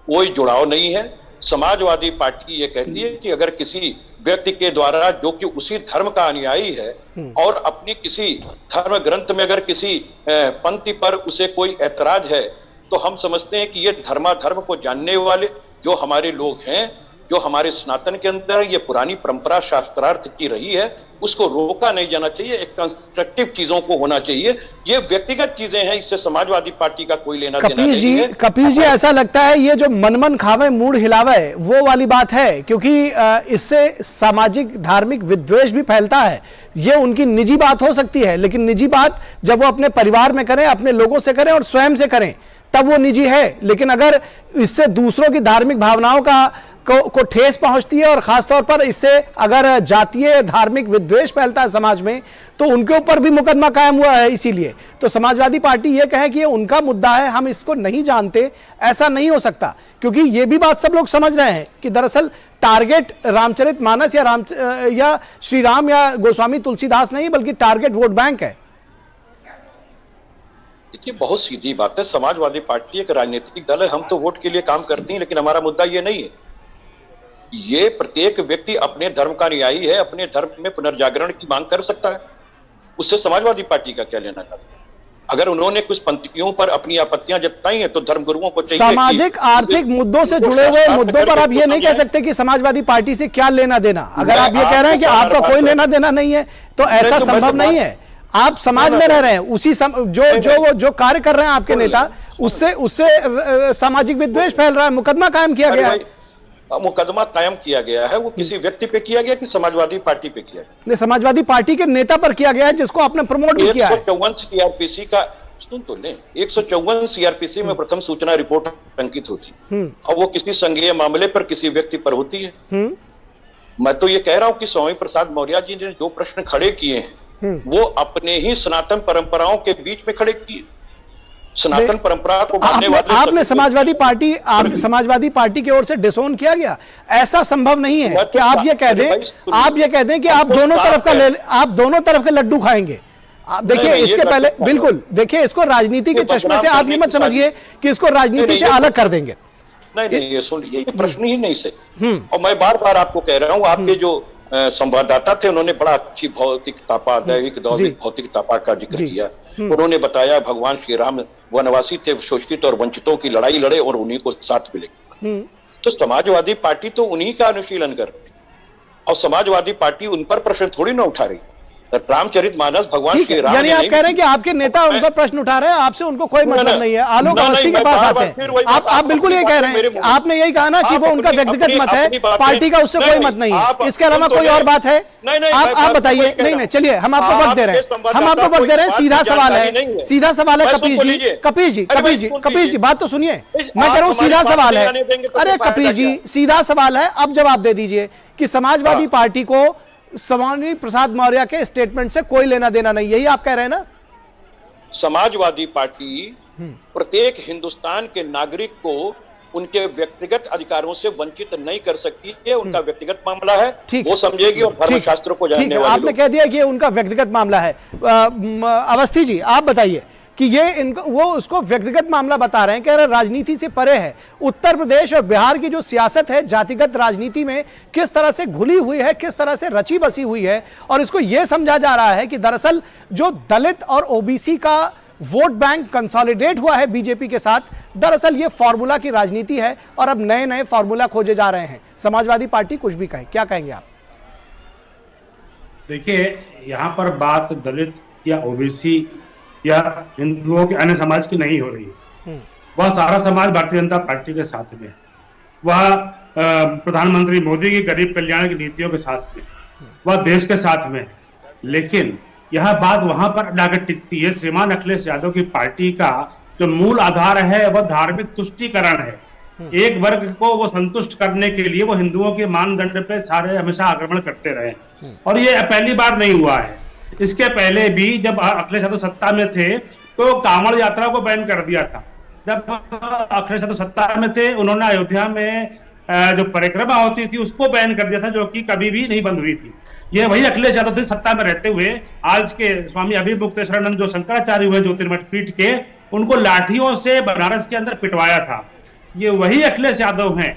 कोई जुड़ाव नहीं है। समाजवादी पार्टी ये कहती है कि अगर किसी व्यक्ति के द्वारा जो कि उसी धर्म का अनुयायी है और अपनी किसी धर्म ग्रंथ में अगर किसी पंक्ति पर उसे कोई ऐतराज है, तो हम समझते हैं कि ये धर्माधर्म को जानने वाले जो हमारे लोग हैं, जो हमारे सनातन के अंदर ये पुरानी परंपरा शास्त्रार्थ की रही है, उसको रोका नहीं जाना चाहिए। एक कंस्ट्रक्टिव चीजों को होना चाहिए। ये व्यक्तिगत चीजें हैं, इससे समाजवादी पार्टी का कोई लेना देना नहीं है। कपीश जी, ऐसा लगता है ये जो मन खावे मूड हिलावे वो वाली बात है, क्योंकि इससे सामाजिक धार्मिक विद्वेष भी फैलता है। ये उनकी निजी बात हो सकती है, लेकिन निजी बात जब वो अपने परिवार में करें, अपने लोगों से करें और स्वयं से करें, तब वो निजी है। लेकिन अगर इससे दूसरों की धार्मिक भावनाओं को ठेस पहुंचती है और खासतौर पर इससे अगर जातीय धार्मिक विद्वेष फैलता है समाज में, तो उनके ऊपर भी मुकदमा कायम हुआ है। इसीलिए तो समाजवादी पार्टी ये कहे कि ये उनका मुद्दा है, हम इसको नहीं जानते, ऐसा नहीं हो सकता, क्योंकि ये भी बात सब लोग समझ रहे हैं कि दरअसल टारगेट रामचरितमानस या श्री राम या गोस्वामी तुलसीदास नहीं, बल्कि टारगेट वोट बैंक है। देखिए, बहुत सीधी बात है। समाजवादी पार्टी एक राजनीतिक दल है, हम तो वोट के लिए काम करते हैं, लेकिन हमारा मुद्दा ये नहीं है। ये प्रत्येक व्यक्ति अपने धर्म का अनुयायी है, अपने धर्म में पुनर्जागरण की मांग कर सकता है, उससे समाजवादी पार्टी का क्या लेना चाहता है? अगर उन्होंने कुछ पंक्तियों पर अपनी आपत्तियां जताई हैं, तो धर्मगुरुओं को चाहिए सामाजिक आर्थिक मुद्दों से जुड़े हुए मुद्दों पर आप ये नहीं कह सकते कि समाजवादी पार्टी से क्या लेना देना। अगर आप ये कह रहे हैं कि आपका कोई लेना देना नहीं है, तो ऐसा संभव नहीं है। आप समाज में रह रहे हैं, उसी जो कार्य कर रहे हैं आपके नेता, उससे सामाजिक विद्वेष फैल रहा है, मुकदमा कायम किया गया है। मुकदमा कायम किया गया है, वो किसी व्यक्ति पे किया गया कि समाजवादी पार्टी पे किया गया? नहीं, समाजवादी पार्टी के नेता पर किया गया है, जिसको आपने प्रमोट भी किया है। 154 सीआरपीसी का सुन तो ले, 154 सीआरपीसी में प्रथम सूचना रिपोर्ट अंकित होती है और वो किसी संज्ञेय मामले पर किसी व्यक्ति पर होती है। मैं तो ये कह रहा हूं कि स्वामी प्रसाद मौर्य जी ने जो प्रश्न खड़े किए हैं वो अपने ही सनातन परंपराओं के बीच में खड़े किए। सनातन परंपरा को मानने वाले आपने समाजवादी पार्टी की ओर से डिसोन किया गया, ऐसा संभव नहीं है कि आप ये कह दें कि आप दोनों तरफ के लड्डू खाएंगे। देखिए, इसके पहले बिल्कुल देखिए, इसको राजनीति के चश्मे से आप ये मत समझिए कि इसको राजनीति से अलग कर देंगे। नहीं, ये सुनिए, ये प्रश्न ही नहीं सही। और मैं बार बार आपको कह रहा हूँ, आपके जो संवाददाता थे उन्होंने बड़ा अच्छी भौतिक तापा, दैविक दौविक भौतिक तापा का जिक्र किया। उन्होंने बताया भगवान श्री राम वनवासी थे, शोषित और वंचितों की लड़ाई लड़े और उन्हीं को साथ मिले। तो समाजवादी पार्टी तो उन्हीं का अनुशीलन कर रही, और समाजवादी पार्टी उन पर प्रश्न थोड़ी ना उठा रही। रामचरितमानस भगवान श्री राम, यानी आप कह रहे हैं कि आपके नेता उन पर प्रश्न उठा रहे हैं, आपसे उनको कोई मतलब नहीं है। आलोक अवस्थी के पास आते हैं, आप बिल्कुल ये कह रहे हैं, आपने यही कहा ना कि वो उनका व्यक्तिगत मत है, पार्टी का उससे कोई मत नहीं है। इसके अलावा कोई और बात है? आप बताइए। नहीं, चलिए, हम आपको वक्त दे रहे हैं, सीधा सवाल है। कपीश जी बात तो सुनिए, मैं कह रहा हूं सीधा सवाल है। अरे कपीश जी, सीधा सवाल है, अब जवाब दे दीजिए कि समाजवादी पार्टी को स्वामी प्रसाद मौर्य के स्टेटमेंट से कोई लेना देना नहीं, यही आप कह रहे हैं ना? समाजवादी पार्टी प्रत्येक हिंदुस्तान के नागरिक को उनके व्यक्तिगत अधिकारों से वंचित नहीं कर सकती है। उनका व्यक्तिगत मामला है, वो समझेगी और धर्मशास्त्र को जानने वाले आपने कह दिया कि उनका व्यक्तिगत मामला है। अवस्थी जी, आप बताइए कि वो उसको व्यक्तिगत मामला बता रहे हैं, कह रहे राजनीति से परे है। उत्तर प्रदेश और बिहार की जो सियासत है जातिगत राजनीति में किस तरह से घुली हुई है, किस तरह से रची बसी हुई है, और इसको यह समझा जा रहा है कि दरअसल जो दलित और ओबीसी का वोट बैंक कंसोलिडेट हुआ है बीजेपी के साथ, दरअसल ये फॉर्मूला की राजनीति है और अब नए नए फॉर्मूला खोजे जा रहे हैं। समाजवादी पार्टी कुछ भी कहे, क्या कहेंगे आप? देखिए, यहाँ पर बात दलित या ओबीसी या हिंदुओं के अन्य समाज की नहीं हो रही है। वह सारा समाज भारतीय जनता पार्टी के साथ में है। वह प्रधानमंत्री मोदी की गरीब कल्याण की नीतियों के साथ में, वह देश के साथ में है। लेकिन यह बात वहां पर जाकर टिकती है, श्रीमान अखिलेश यादव की पार्टी का जो मूल आधार है वह धार्मिक तुष्टीकरण है। एक वर्ग को वो संतुष्ट करने के लिए वो हिंदुओं के मानदंड पे सारे हमेशा आक्रमण करते रहे, और ये पहली बार नहीं हुआ है। इसके पहले भी जब अखिलेश यादव सत्ता में थे तो कांवड़ यात्रा को बैन कर दिया था। जब अखिलेश यादव सत्ता में थे उन्होंने अयोध्या में जो परिक्रमा होती थी उसको बैन कर दिया था, जो कि कभी भी नहीं बंद हुई थी। ये वही अखिलेश यादव थे सत्ता में रहते हुए। आज के स्वामी अभिमुक्तेश्वरानंद जो शंकराचार्य हुए ज्योतिर्मठ पीठ के, उनको लाठियों से बनारस के अंदर पिटवाया था। ये वही अखिलेश यादव हैं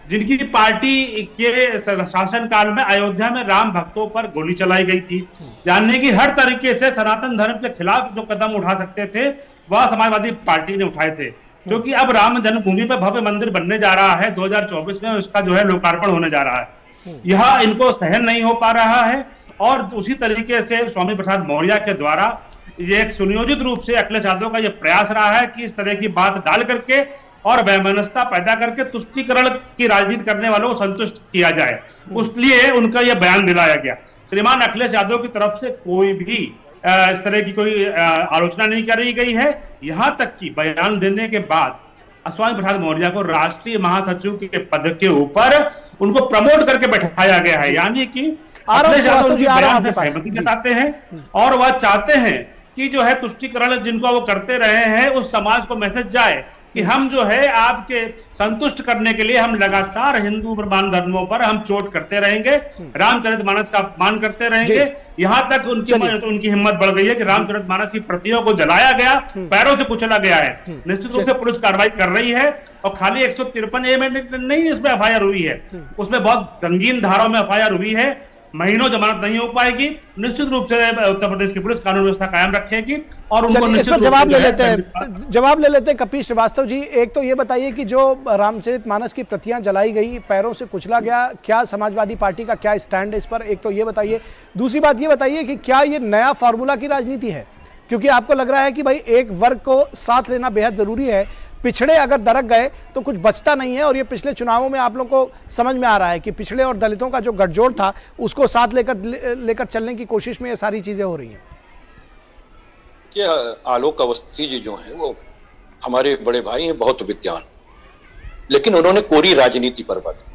जिनकी पार्टी के शासनकाल में अयोध्या में राम भक्तों पर गोली चलाई गई थी। जानने की हर तरीके से सनातन धर्म के खिलाफ जो कदम उठा सकते थे वह समाजवादी पार्टी ने उठाए थे, क्योंकि अब राम जन्मभूमि पर भव्य मंदिर बनने जा रहा है। 2024 में उसका जो है लोकार्पण होने जा रहा है। यह इनको सहन नहीं हो पा रहा है, और उसी तरीके से स्वामी प्रसाद मौर्य के द्वारा ये एक सुनियोजित रूप से अखिलेश यादव का यह प्रयास रहा है कि इस तरह की बात डाल करके और वैमनस्यता पैदा करके तुष्टीकरण की राजनीति करने वालों को संतुष्ट किया जाए। उसलिए उनका यह बयान दिलाया गया। श्रीमान अखिलेश यादव की तरफ से कोई भी इस तरह की कोई आलोचना नहीं करी गई है। यहां तक कि बयान देने के बाद स्वामी प्रसाद मौर्य को राष्ट्रीय महासचिव के पद के ऊपर उनको प्रमोट करके बैठाया गया है। यानी कि अखिलेश यादव जी बयान से सहमति जताते हैं और वह चाहते हैं कि जो है तुष्टीकरण जिनको वो करते रहे हैं उस समाज को मैसेज जाए कि हम जो है आपके संतुष्ट करने के लिए हम लगातार हिंदू प्रमाण धर्मों पर हम चोट करते रहेंगे, रामचरितमानस का अपमान करते रहेंगे। यहां तक उनकी हिम्मत बढ़ गई है कि रामचरितमानस की प्रतियों को जलाया गया, पैरों से कुचला गया है। निश्चित रूप से पुलिस कार्रवाई कर रही है, और खाली 153A में नहीं इसमें एफआईआर हुई है, उसमें बहुत रंगीन धाराओं में एफआईआर हुई है। महीनों जमानत नहीं हो पाएगी। निश्चित रूप से उत्तर प्रदेश की पुलिस कानून व्यवस्था कायम रखेगी और उनको इस पर जवाब ले लेते हैं कपिल श्रीवास्तव जी। एक तो ये बताइए कि जो रामचरितमानस की प्रतियां जलाई गई, पैरों से कुचला गया, क्या समाजवादी पार्टी का क्या स्टैंड है इस पर? एक तो ये बताइए। दूसरी बात ये बताइए कि क्या ये नया फॉर्मूला की राजनीति है, क्योंकि आपको लग रहा है कि भाई एक वर्ग को साथ लेना बेहद जरूरी है, पिछड़े अगर दरक गए तो कुछ बचता नहीं है। और ये पिछले चुनावों में आप लोग को समझ में आ रहा है कि पिछड़े और दलितों का जो गठजोड़ था उसको साथ लेकर चलने की कोशिश में ये सारी चीजें हो रही हैं। ये आलोक अवस्थी जी जो हैं वो हमारे बड़े भाई हैं, बहुत विद्वान, लेकिन उन्होंने कोरी राजनीति बर्बाद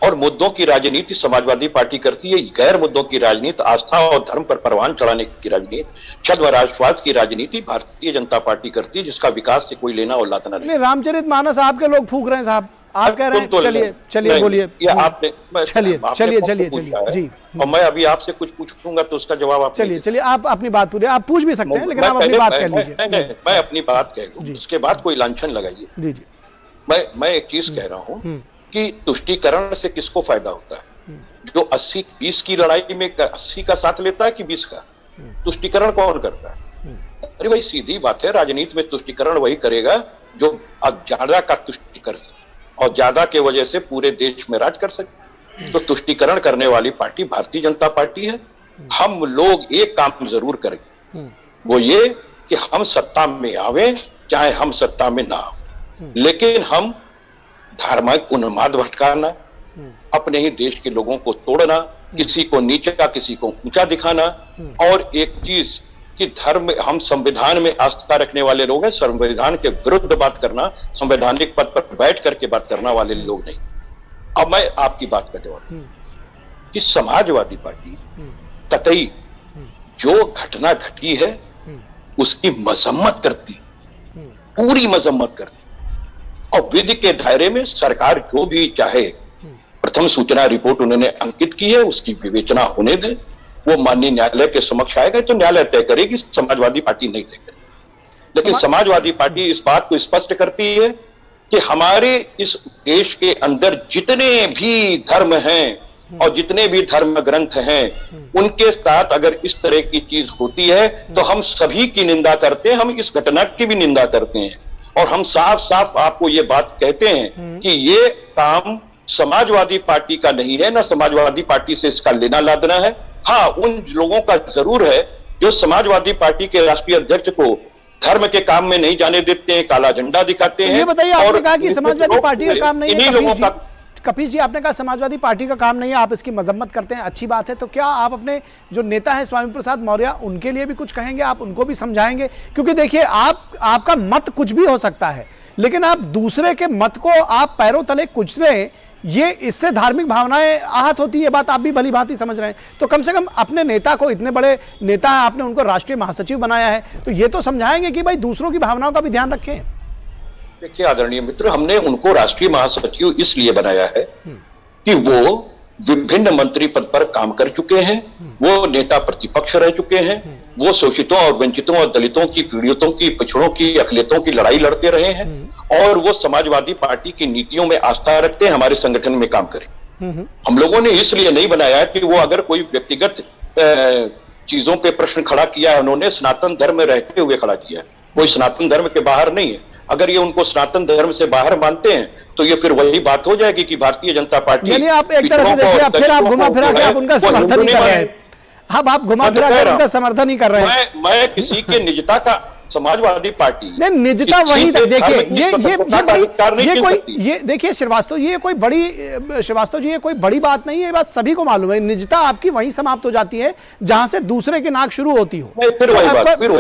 और मुद्दों की राजनीति समाजवादी पार्टी करती है। गैर मुद्दों की राजनीति, आस्था और धर्म पर परवान चढ़ाने की राजनीति, छद व राष्ट्रवाद की राजनीति भारतीय जनता पार्टी करती है, जिसका विकास से कोई लेना और लातना नहीं। रामचरितमानस आपके लोग फूंक रहे हैं साहब, आप कह रहे हैं। चलिए बोलिए। आपने चलिए जी। और मैं अभी आपसे कुछ पूछूंगा तो उसका जवाब आप चलिए आप अपनी बात पूरी, आप पूछ भी सकते हैं, लेकिन आप अपनी बात कह लीजिए। मैं अपनी बात कह लूं, उसके बाद कोई लांछन लगाइए। जी। मैं एक चीज कह रहा हूं कि तुष्टीकरण से किसको फायदा होता है? जो 80-20 की लड़ाई में 80 का साथ लेता है कि 20 का? तुष्टीकरण कौन करता है? अरे भाई सीधी बात है, राजनीति में तुष्टीकरण वही करेगा जो ज्यादा का तुष्टि कर सके और ज्यादा के वजह से पूरे देश में राज कर सके। तो तुष्टीकरण करने वाली पार्टी भारतीय जनता पार्टी है। हम लोग एक काम जरूर करेंगे, वो ये कि हम सत्ता में आवे चाहे हम सत्ता में ना आवे, लेकिन हम धार्मिक उन्माद भटकाना, अपने ही देश के लोगों को तोड़ना, किसी को नीचा किसी को ऊंचा दिखाना, और एक चीज कि धर्म, हम संविधान में आस्था रखने वाले लोग हैं, संविधान के विरुद्ध बात करना, संवैधानिक पद पर बैठ करके बात करने वाले लोग नहीं। अब मैं आपकी बात करने वाला कि समाजवादी पार्टी कतई जो घटना घटी है उसकी मजम्मत करती, पूरी मजम्मत करती, और विधि के दायरे में सरकार जो भी चाहे, प्रथम सूचना रिपोर्ट उन्होंने अंकित की है, उसकी विवेचना होने दे, वो माननीय न्यायालय के समक्ष आएगा तो न्यायालय तय करेगी, समाजवादी पार्टी नहीं तय करेगी। लेकिन समाजवादी पार्टी इस बात को स्पष्ट करती है कि हमारे इस देश के अंदर जितने भी धर्म हैं और जितने भी धर्म ग्रंथ हैं, उनके साथ अगर इस तरह की चीज होती है तो हम सभी की निंदा करते हैं, हम इस घटना की भी निंदा करते हैं, और हम साफ साफ आपको ये बात कहते हैं कि ये काम समाजवादी पार्टी का नहीं है, ना समाजवादी पार्टी से इसका लेना लादना है। हाँ, उन लोगों का जरूर है जो समाजवादी पार्टी के राष्ट्रीय अध्यक्ष को धर्म के काम में नहीं जाने देते हैं, काला झंडा दिखाते हैं। ये बताइए, आपने कहा कि समाजवादी पार्टी का काम नहीं है, इन्हीं लोगों का। कपीश जी, आपने कहा समाजवादी पार्टी का काम नहीं है, आप इसकी मजम्मत करते हैं, अच्छी बात है। तो क्या आप अपने जो नेता हैं स्वामी प्रसाद मौर्य, उनके लिए भी कुछ कहेंगे, आप उनको भी समझाएंगे? क्योंकि देखिए, आपका मत कुछ भी हो सकता है, लेकिन आप दूसरे के मत को आप पैरों तले कुचलें, ये इससे धार्मिक भावनाएं आहत होती है, बात आप भी भली भांति समझ रहे हैं। तो कम से कम अपने नेता को, इतने बड़े नेता हैं, आपने उनको राष्ट्रीय महासचिव बनाया है, तो ये तो समझाएंगे कि भाई दूसरों की भावनाओं का भी ध्यान रखें। देखिए आदरणीय मित्र, हमने उनको राष्ट्रीय महासचिव इसलिए बनाया है कि वो विभिन्न मंत्री पद पर काम कर चुके हैं, वो नेता प्रतिपक्ष रह चुके हैं, वो शोषितों और वंचितों और दलितों की, पीड़ितों की, पिछड़ों की, अकलियतों की लड़ाई लड़ते रहे हैं, और वो समाजवादी पार्टी की नीतियों में आस्था रखते हैं, हमारे संगठन में काम करें। हम लोगों ने इसलिए नहीं बनाया कि वो अगर कोई व्यक्तिगत चीजों पे प्रश्न खड़ा किया है, उन्होंने सनातन धर्म में रहते हुए खड़ा किया है, कोई सनातन धर्म के बाहर नहीं है। अगर ये उनको सनातन धर्म से बाहर मानते हैं तो ये फिर वही बात हो जाएगी कि भारतीय जनता पार्टी, यानी आप एक तरह से देखिए, फिर आप घुमा फिरा के आप उनका समर्थन ही कर रहे हैं। अब आप घुमा फिरा के उनका समर्थन ही कर रहे हैं। मैं किसी के निजता का, समाजवादी पार्टी नहीं, निजता वहीं तक देखिए, ये देखिए श्रीवास्तव जी, ये कोई बड़ी बात नहीं है, ये बात सभी को मालूम है। निजता आपकी वहीं समाप्त हो जाती है जहां से दूसरे की नाक शुरू होती हो।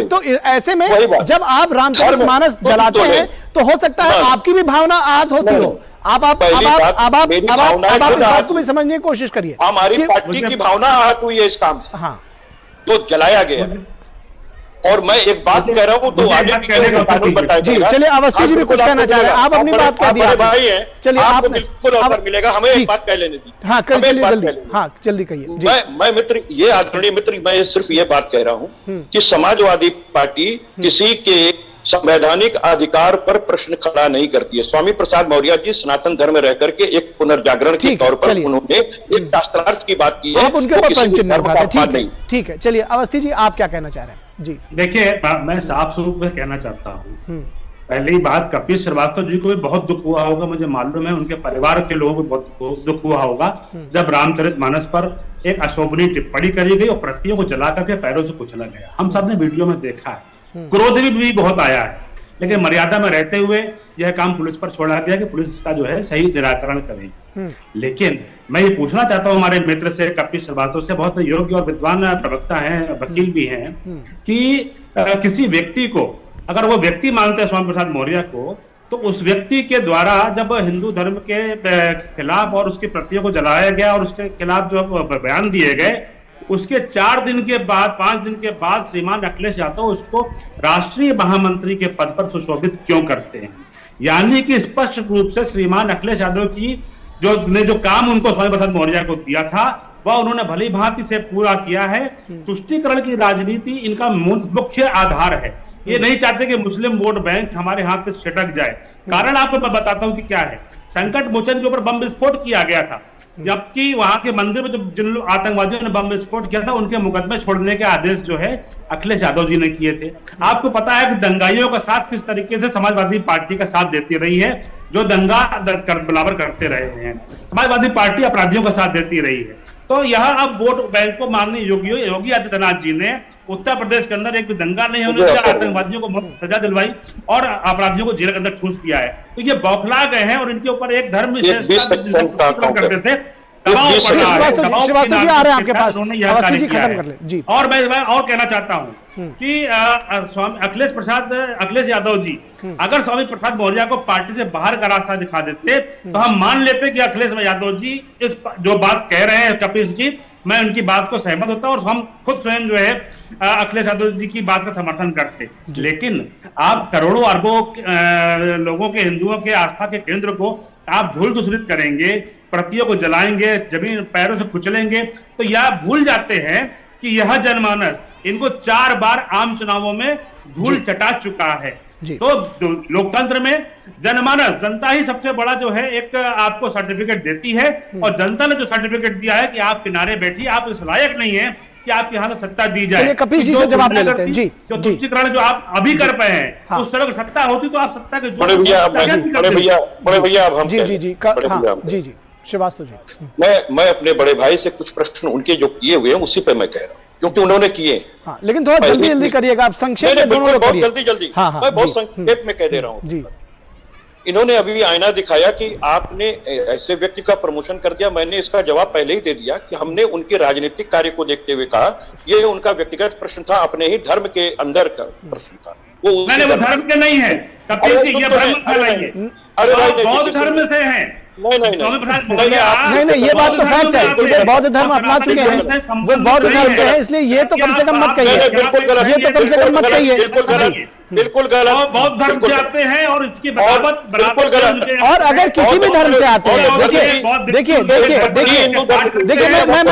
तो ऐसे में जब आप रामचरितमानस जलाते हैं तो हो सकता है आपकी भी भावना आहत होती हो। आप इस बात को भी समझने की कोशिश करिए। हमारी पार्टी की भावना आहत हुई है इस काम से, हाँ, तो जलाया गया। और मैं एक बात कह रहा हूं तो आगे जी, चलिए अवस्थी जी भी कुछ कहना चाह रहे हैं, आप अपनी बात कह दिया भाई है। चलिए, आपको बिल्कुल अवसर मिलेगा, हमें एक बात कह लेने दीजिए। हाँ, जल्दी कहिए। मैं मित्र, ये आदरणीय मित्र, मैं सिर्फ ये बात कह रहा हूं कि समाजवादी पार्टी किसी के संवैधानिक अधिकार पर प्रश्न खड़ा नहीं करती है। स्वामी प्रसाद मौर्य जी सनातन धर्म में रह करके एक पुनर्जागरण के तौर पर उन्होंने एक शास्त्रार्थ की बात की है, आप उनके ऊपर ठीक है। चलिए अवस्थी जी, आप क्या कहना चाह रहे हैं? जी देखिए, मैं साफ स्वरूप में कहना चाहता हूँ, पहली बात, कपिल श्रीवास्तव जी को भी बहुत दुख हुआ होगा, मुझे मालूम है, उनके परिवार के लोगों को बहुत दुख हुआ होगा जब रामचरितमानस पर एक अशोभनीय टिप्पणी करी गई और प्रतियों को जला करके पैरों से कुचला गया। हम सब ने वीडियो में देखा है, क्रोध भी बहुत आया है, लेकिन मर्यादा में रहते हुए यह काम पुलिस पर छोड़ा गया कि पुलिस का जो है सही निराकरण करे। लेकिन मैं ये पूछना चाहता हूँ हमारे मित्र से, कपिल श्रीवास्तव से, बहुत योग्य और विद्वान प्रवक्ता हैं, वकील भी हैं, कि किसी व्यक्ति को अगर वो व्यक्ति मानते हैं स्वामी प्रसाद मौर्य को, तो उस व्यक्ति के द्वारा जब हिंदू धर्म के खिलाफ और उसकी प्रतियों को जलाया गया और उसके खिलाफ जो बयान दिए गए, उसके 4 दिन के बाद, 5 दिन के बाद श्रीमान अखिलेश यादव उसको राष्ट्रीय महामंत्री के पद पर सुशोभित क्यों करते हैं? यानी कि स्पष्ट रूप से श्रीमान अखिलेश यादव की जो काम उनको स्वामी प्रसाद मौर्य को दिया था वह उन्होंने भली भांति से पूरा किया है। तुष्टीकरण की राजनीति इनका मुख्य आधार है। ये नहीं चाहते कि मुस्लिम वोट बैंक हमारे हाथ से छिटक जाए। कारण आपको मैं बताता हूं कि क्या है। संकट मोचन के ऊपर बम विस्फोट किया गया था, जबकि वहां के मंदिर में जिन आतंकवादियों ने बम विस्फोट किया था उनके मुकदमे छोड़ने के आदेश जो है अखिलेश यादव जी ने किए थे। आपको पता है कि दंगाइयों का साथ किस तरीके से समाजवादी पार्टी का साथ देती रही है, जो दंगा बराबर करते रहे हैं। समाजवादी पार्टी अपराधियों का साथ देती रही है। तो यह अब वोट बैंक को माननीय योगी आदित्यनाथ जी ने उत्तर प्रदेश के अंदर एक भी दंगा नहीं होने दिया, आतंकवादियों को सजा दिलवाई और अपराधियों को जेल के अंदर ठूस दिया है। तो ये बौखला गए हैं और इनके ऊपर एक धर्म करते थे। श्रीवास्तव जी आ रहे हैं आपके पास, अवस्थी जी खत्म कर ले जी। और मैं और कहना चाहता हूँ कि अखिलेश यादव जी अगर स्वामी प्रसाद मौर्य को पार्टी से बाहर का रास्ता दिखा देते तो हम मान लेते कि अखिलेश यादव जी इस जो बात कह रहे हैं कपिल जी, मैं उनकी बात को सहमत होता और हम खुद स्वयं जो है अखिलेश यादव जी की बात का समर्थन करते। लेकिन आप करोड़ों अरबों लोगों के, हिंदुओं के आस्था के केंद्र को आप धूल दूषित करेंगे, प्रतियों को जलाएंगे, जमीन पैरों से कुचलेंगे, तो यह भूल जाते हैं कि यह जनमानस इनको 4 बार आम चुनावों में धूल चटा चुका है। तो लोकतंत्र में जनमानस, जनता ही सबसे बड़ा जो है एक आपको सर्टिफिकेट देती है, और जनता ने जो सर्टिफिकेट दिया है कि आप किनारे बैठिए, आप इस लायक नहीं है कि आपके यहाँ सत्ता दी जाए। कपिल जी से जवाब ले लेते हैं जी। जो तुष्टीकरण जो आप अभी कर पाए हैं, हाँ। उस तरह की सत्ता होती तो आप सत्ता के बड़े भैया श्रीवास्तव जी। मैं अपने बड़े भाई से कुछ प्रश्न उनके जो किए हुए हैं उसी पे मैं कह रहा हूं, क्योंकि उन्होंने किए। हाँ, लेकिन थोड़ा जल्दी जल्दी करिएगा, आप संक्षेप में दोनों लोग बहुत करिए। जल्दी। हाँ, हाँ, मैं बहुत जी, संक्षेप में कह दे रहा हूं। जी। इन्होंने अभी आईना दिखाया कि आपने ऐसे व्यक्ति का प्रमोशन कर दिया। मैंने इसका जवाब पहले ही दे दिया कि हमने उनके राजनीतिक कार्य को देखते हुए कहा ये उनका व्यक्तिगत प्रश्न था, अपने ही धर्म के अंदर का प्रश्न था। वो धर्म के नहीं है, कपिल जी ये भ्रम फैलाइए। अरे भाई बौद्ध धर्म से हैं। नहीं, ये बात तो सच है कि वो बौद्ध धर्म अपना चुके हैं, वो बौद्ध धर्म के हैं, इसलिए ये तो कम से कम मत कहिए, ये तो कम से कम मत कहिए। बिल्कुल गलत। बौद्ध धर्म से आते हैं और इसकी बराबर बिल्कुल गलत। और अगर किसी भी धर्म से आते हैं, देखिए मैं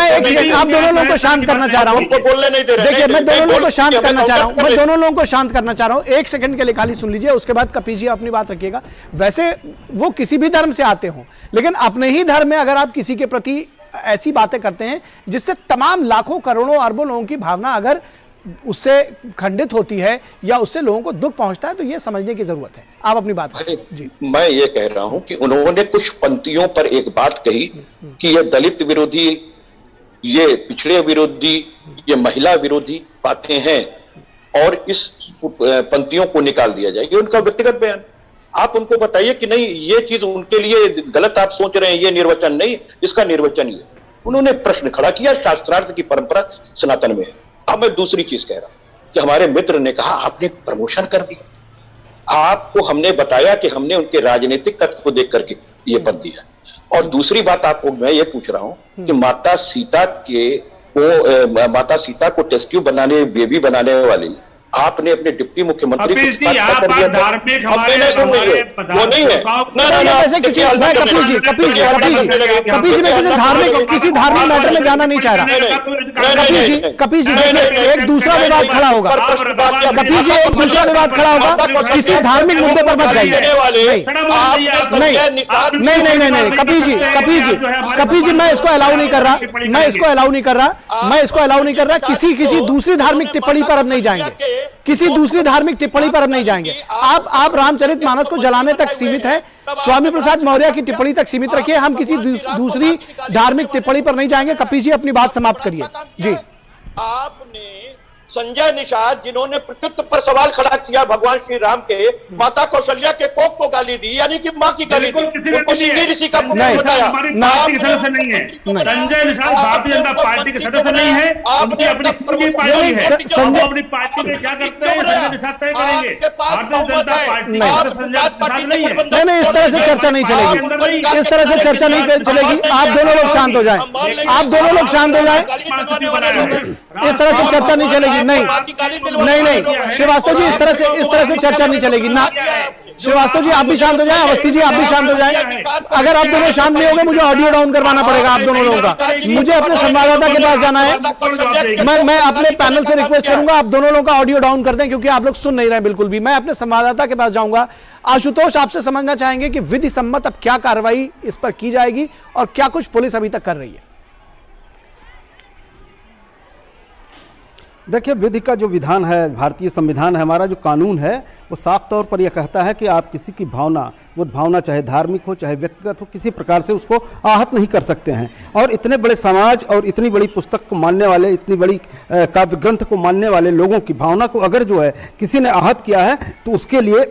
एक सेकंड आप दोनों लोगों को शांत करना चाह रहा हूँ। बोलने नहीं दे रहे। देखिए मैं दोनों लोगों को शांत करना चाह रहा हूँ, मैं दोनों लोगों को शांत करना चाह रहा हूँ। एक सेकंड के लिए खाली सुन लीजिए, उसके बाद कपिल जी अपनी बात रखिएगा। वैसे वो किसी भी धर्म से आते हों, लेकिन अपने ही धर्म में अगर आप किसी के प्रति ऐसी बातें करते हैं जिससे तमाम लाखों करोड़ों अरबों लोगों की भावना अगर उससे खंडित होती है या उससे लोगों को दुख पहुंचता है, तो ये समझने की जरूरत है। आप अपनी बात जी। मैं ये कह रहा हूं कि उन्होंने कुछ पंक्तियों पर एक बात कही कि ये दलित विरोधी, ये पिछड़े विरोधी, ये महिला विरोधी बातें हैं और इस पंक्तियों को निकाल दिया जाए। ये उनका व्यक्तिगत बयान। आप उनको बताइए कि नहीं ये चीज उनके लिए गलत आप सोच रहे हैं, ये निर्वचन नहीं, इसका निर्वचन ही है। उन्होंने प्रश्न खड़ा किया, शास्त्रार्थ की परंपरा सनातन में है। अब मैं दूसरी चीज कह रहा हूं कि हमारे मित्र ने कहा आपने प्रमोशन कर दिया। आपको हमने बताया कि हमने उनके राजनीतिक तत्व को देख करके ये पद दिया। और दूसरी बात आपको मैं ये पूछ रहा हूं कि माता सीता को टेस्ट ट्यूब बनाने, बेबी बनाने वाले आपने अपने डिप्टी मुख्यमंत्री धार्मिक वो नहीं है ऐसे किसी कपिल जी मैं किसी धार्मिक मैटर में जाना नहीं चाह रहा। कपिल जी एक दूसरा विवाद खड़ा होगा, कपिल जी एक दूसरा विवाद खड़ा होगा, किसी धार्मिक मुद्दे पर मत जाइए। नहीं कपिल जी मैं इसको अलाउ नहीं कर रहा, किसी दूसरी धार्मिक टिप्पणी पर अब नहीं जाएंगे, किसी दूसरी धार्मिक टिप्पणी पर अब नहीं जाएंगे। आप रामचरितमानस को जलाने तक सीमित है, स्वामी प्रसाद मौर्य की टिप्पणी तक सीमित रखिए, हम किसी दूसरी धार्मिक टिप्पणी पर नहीं जाएंगे। कपिल जी अपनी बात समाप्त करिए जी। आपने संजय निषाद जिन्होंने प्रत्युत्तर पर सवाल खड़ा किया भगवान श्री राम के, माता कौशल्या के कोख को गाली दी, यानी कि मां की गाली दी, उनको सीधी ऋषि का पुत्र बताया। पार्टी के सदस्य नहीं है संजय निषाद, भारतीय जनता पार्टी के सदस्य नहीं है, उनकी अपनी पार्टी है। संजय अपनी पार्टी में क्या करते हैं संजय निषाद तय करेंगे। भारतीय जनता पार्टी नहीं है। नहीं, इस तरह से चर्चा नहीं चलेगी, इस तरह से चर्चा नहीं चलेगी। आप दोनों लोग शांत हो जाएं, आप दोनों लोग शांत हो जाएं, इस तरह से चर्चा नहीं चलेगी। नहीं श्रीवास्तव जी, इस तरह से चर्चा नहीं चलेगी ना। श्रीवास्तव जी आप भी शांत हो जाएं, अवस्थी जी आप भी शांत हो जाएं। अगर आप दोनों शांत नहीं होंगे मुझे ऑडियो डाउन करवाना पड़ेगा आप दोनों लोगों का। मुझे अपने संवाददाता के पास जाना है, मैं अपने पैनल से रिक्वेस्ट करूंगा आप दोनों लोगों का ऑडियो डाउन कर दें, क्योंकि आप लोग सुन नहीं रहे बिल्कुल भी। मैं अपने संवाददाता के पास जाऊंगा। आशुतोष आपसे समझना चाहेंगे कि विधि सम्मत अब क्या कार्रवाई इस पर की जाएगी और क्या कुछ पुलिस अभी तक कर रही है। देखिए, विधि का जो विधान है, भारतीय संविधान है, हमारा जो कानून है, वो साफ तौर पर यह कहता है कि आप किसी की भावना, वो भावना चाहे धार्मिक हो चाहे व्यक्तिगत हो, किसी प्रकार से उसको आहत नहीं कर सकते हैं। और इतने बड़े समाज और इतनी बड़ी पुस्तक को मानने वाले, इतनी बड़ी काव्य ग्रंथ को मानने वाले लोगों की भावना को अगर जो है किसी ने आहत किया है तो उसके लिए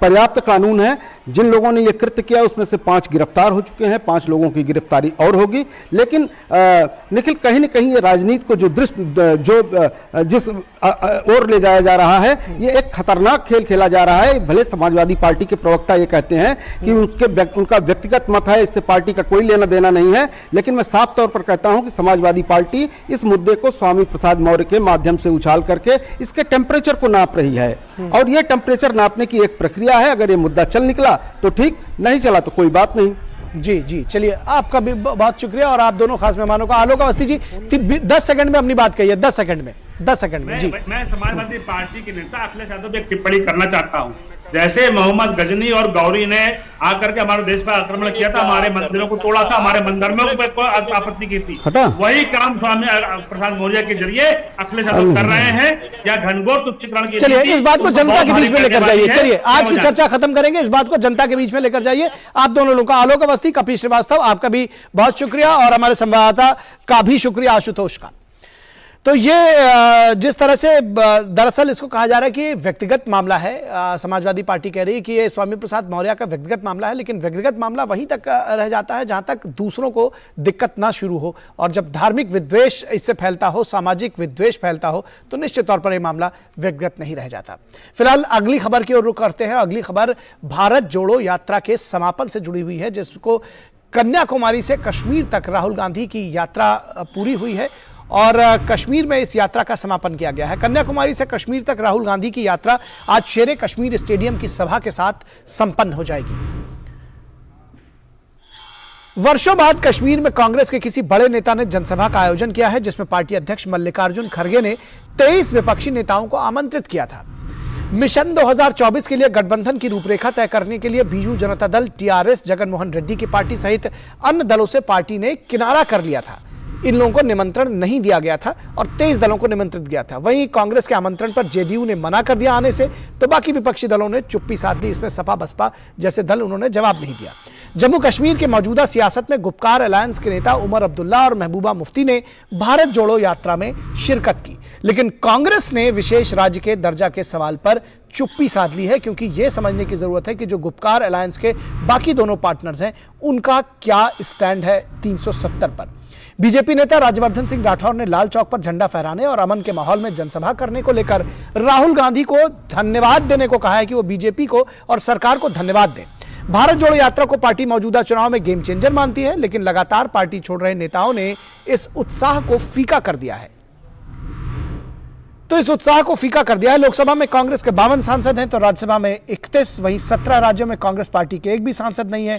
पर्याप्त कानून है। जिन लोगों ने ये कृत्य किया उसमें से 5 गिरफ्तार हो चुके हैं, 5 लोगों की गिरफ्तारी और होगी। लेकिन निखिल, कहीं न कहीं ये राजनीति को जिस ओर ले जाया जा रहा है, ये एक खतरनाक खेल खेला जा रहा है। भले समाजवादी पार्टी के प्रवक्ता ये कहते हैं कि उनका व्यक्तिगत मत है, इससे पार्टी का कोई लेना देना नहीं है, लेकिन मैं साफ तौर पर कहता हूं कि समाजवादी पार्टी इस मुद्दे को स्वामी प्रसाद मौर्य के माध्यम से उछाल करके इसके टेम्परेचर को नाप रही है। और ये टेम्परेचर नापने की एक प्रक्रिया है। अगर ये मुद्दा चल निकला तो ठीक, नहीं चला तो कोई बात नहीं। जी चलिए, आपका भी बहुत शुक्रिया और आप दोनों खास मेहमानों का। आलोक अवस्थी जी 10 सेकंड में अपनी बात कहिए, 10 सेकंड में जी। मैं समाजवादी पार्टी के नेता अखिलेश यादव पे एक टिप्पणी करना चाहता हूं। जैसे मोहम्मद गजनी और गौरी ने आकर के हमारे देश पर आक्रमण किया था, हमारे मंदिरों को तोड़ा था, हमारे मंदिरों को आपत्ति की थी, वही काम स्वामी प्रसाद मौर्य के जरिए अखिलेश यादव कर रहे हैं। या घनघोर तुच्छीकरण की, चलिए इस बात को जनता के बीच में लेकर जाइए। चलिए आज की चर्चा खत्म करेंगे, इस बात को जनता के बीच में लेकर जाइए। आप दोनों लोगों का, आलोक अवस्थी, कपिल श्रीवास्तव, आपका भी बहुत शुक्रिया और हमारे संवाददाता का भी शुक्रिया आशुतोष का। तो ये जिस तरह से दरअसल इसको कहा जा रहा है कि व्यक्तिगत मामला है, समाजवादी पार्टी कह रही है कि ये स्वामी प्रसाद मौर्य का व्यक्तिगत मामला है, लेकिन व्यक्तिगत मामला वहीं तक रह जाता है जहां तक दूसरों को दिक्कत ना शुरू हो। और जब धार्मिक विद्वेष इससे फैलता हो, सामाजिक विद्वेष फैलता हो, तो निश्चित तौर पर यह मामला व्यक्तिगत नहीं रह जाता। फिलहाल अगली खबर की ओर रुख करते हैं। अगली खबर भारत जोड़ो यात्रा के समापन से जुड़ी हुई है, जिसको कन्याकुमारी से कश्मीर तक राहुल गांधी की यात्रा पूरी हुई है और कश्मीर में इस यात्रा का समापन किया गया है। कन्याकुमारी से कश्मीर तक राहुल गांधी की यात्रा आज शेरे कश्मीर स्टेडियम की सभा के साथ संपन्न हो जाएगी। वर्षों बाद कश्मीर में कांग्रेस के किसी बड़े नेता ने जनसभा का आयोजन किया है, जिसमें पार्टी अध्यक्ष मल्लिकार्जुन खड़गे ने 23 विपक्षी नेताओं को आमंत्रित किया था। मिशन 2024 के लिए गठबंधन की रूपरेखा तय करने के लिए बीजू जनता दल, टीआरएस, जगनमोहन रेड्डी की पार्टी सहित अन्य दलों से पार्टी ने किनारा कर लिया था। इन लोगों को निमंत्रण नहीं दिया गया था और 23 दलों को निमंत्रित किया था। वहीं कांग्रेस के आमंत्रण पर जेडीयू ने मना कर दिया आने से, तो बाकी विपक्षी दलों ने चुप्पी साध दी। इसमें सपा बसपा जैसे दल उन्होंने जवाब नहीं दिया। जम्मू कश्मीर के मौजूदा सियासत में गुपकार अलायंस के नेता उमर अब्दुल्ला और महबूबा मुफ्ती ने भारत जोड़ो यात्रा में शिरकत की, लेकिन कांग्रेस ने विशेष राज्य के दर्जा के सवाल पर चुप्पी साध ली है, क्योंकि यह समझने की जरूरत है कि जो गुपकार अलायंस के बाकी दोनों पार्टनर्स हैं उनका क्या स्टैंड है 370 पर। बीजेपी नेता राज्यवर्धन सिंह राठौर ने लाल चौक पर झंडा फहराने और अमन के माहौल में जनसभा करने को लेकर राहुल गांधी को धन्यवाद देने को कहा है कि वो बीजेपी को और सरकार को धन्यवाद दें। भारत जोड़ो यात्रा को पार्टी मौजूदा चुनाव में गेम चेंजर मानती है, लेकिन लगातार पार्टी छोड़ रहे नेताओं ने इस उत्साह को फीका कर दिया है। लोकसभा में कांग्रेस के 52 सांसद हैं तो राज्यसभा में 31, वहीं 17 राज्यों में कांग्रेस पार्टी के एक भी सांसद नहीं है।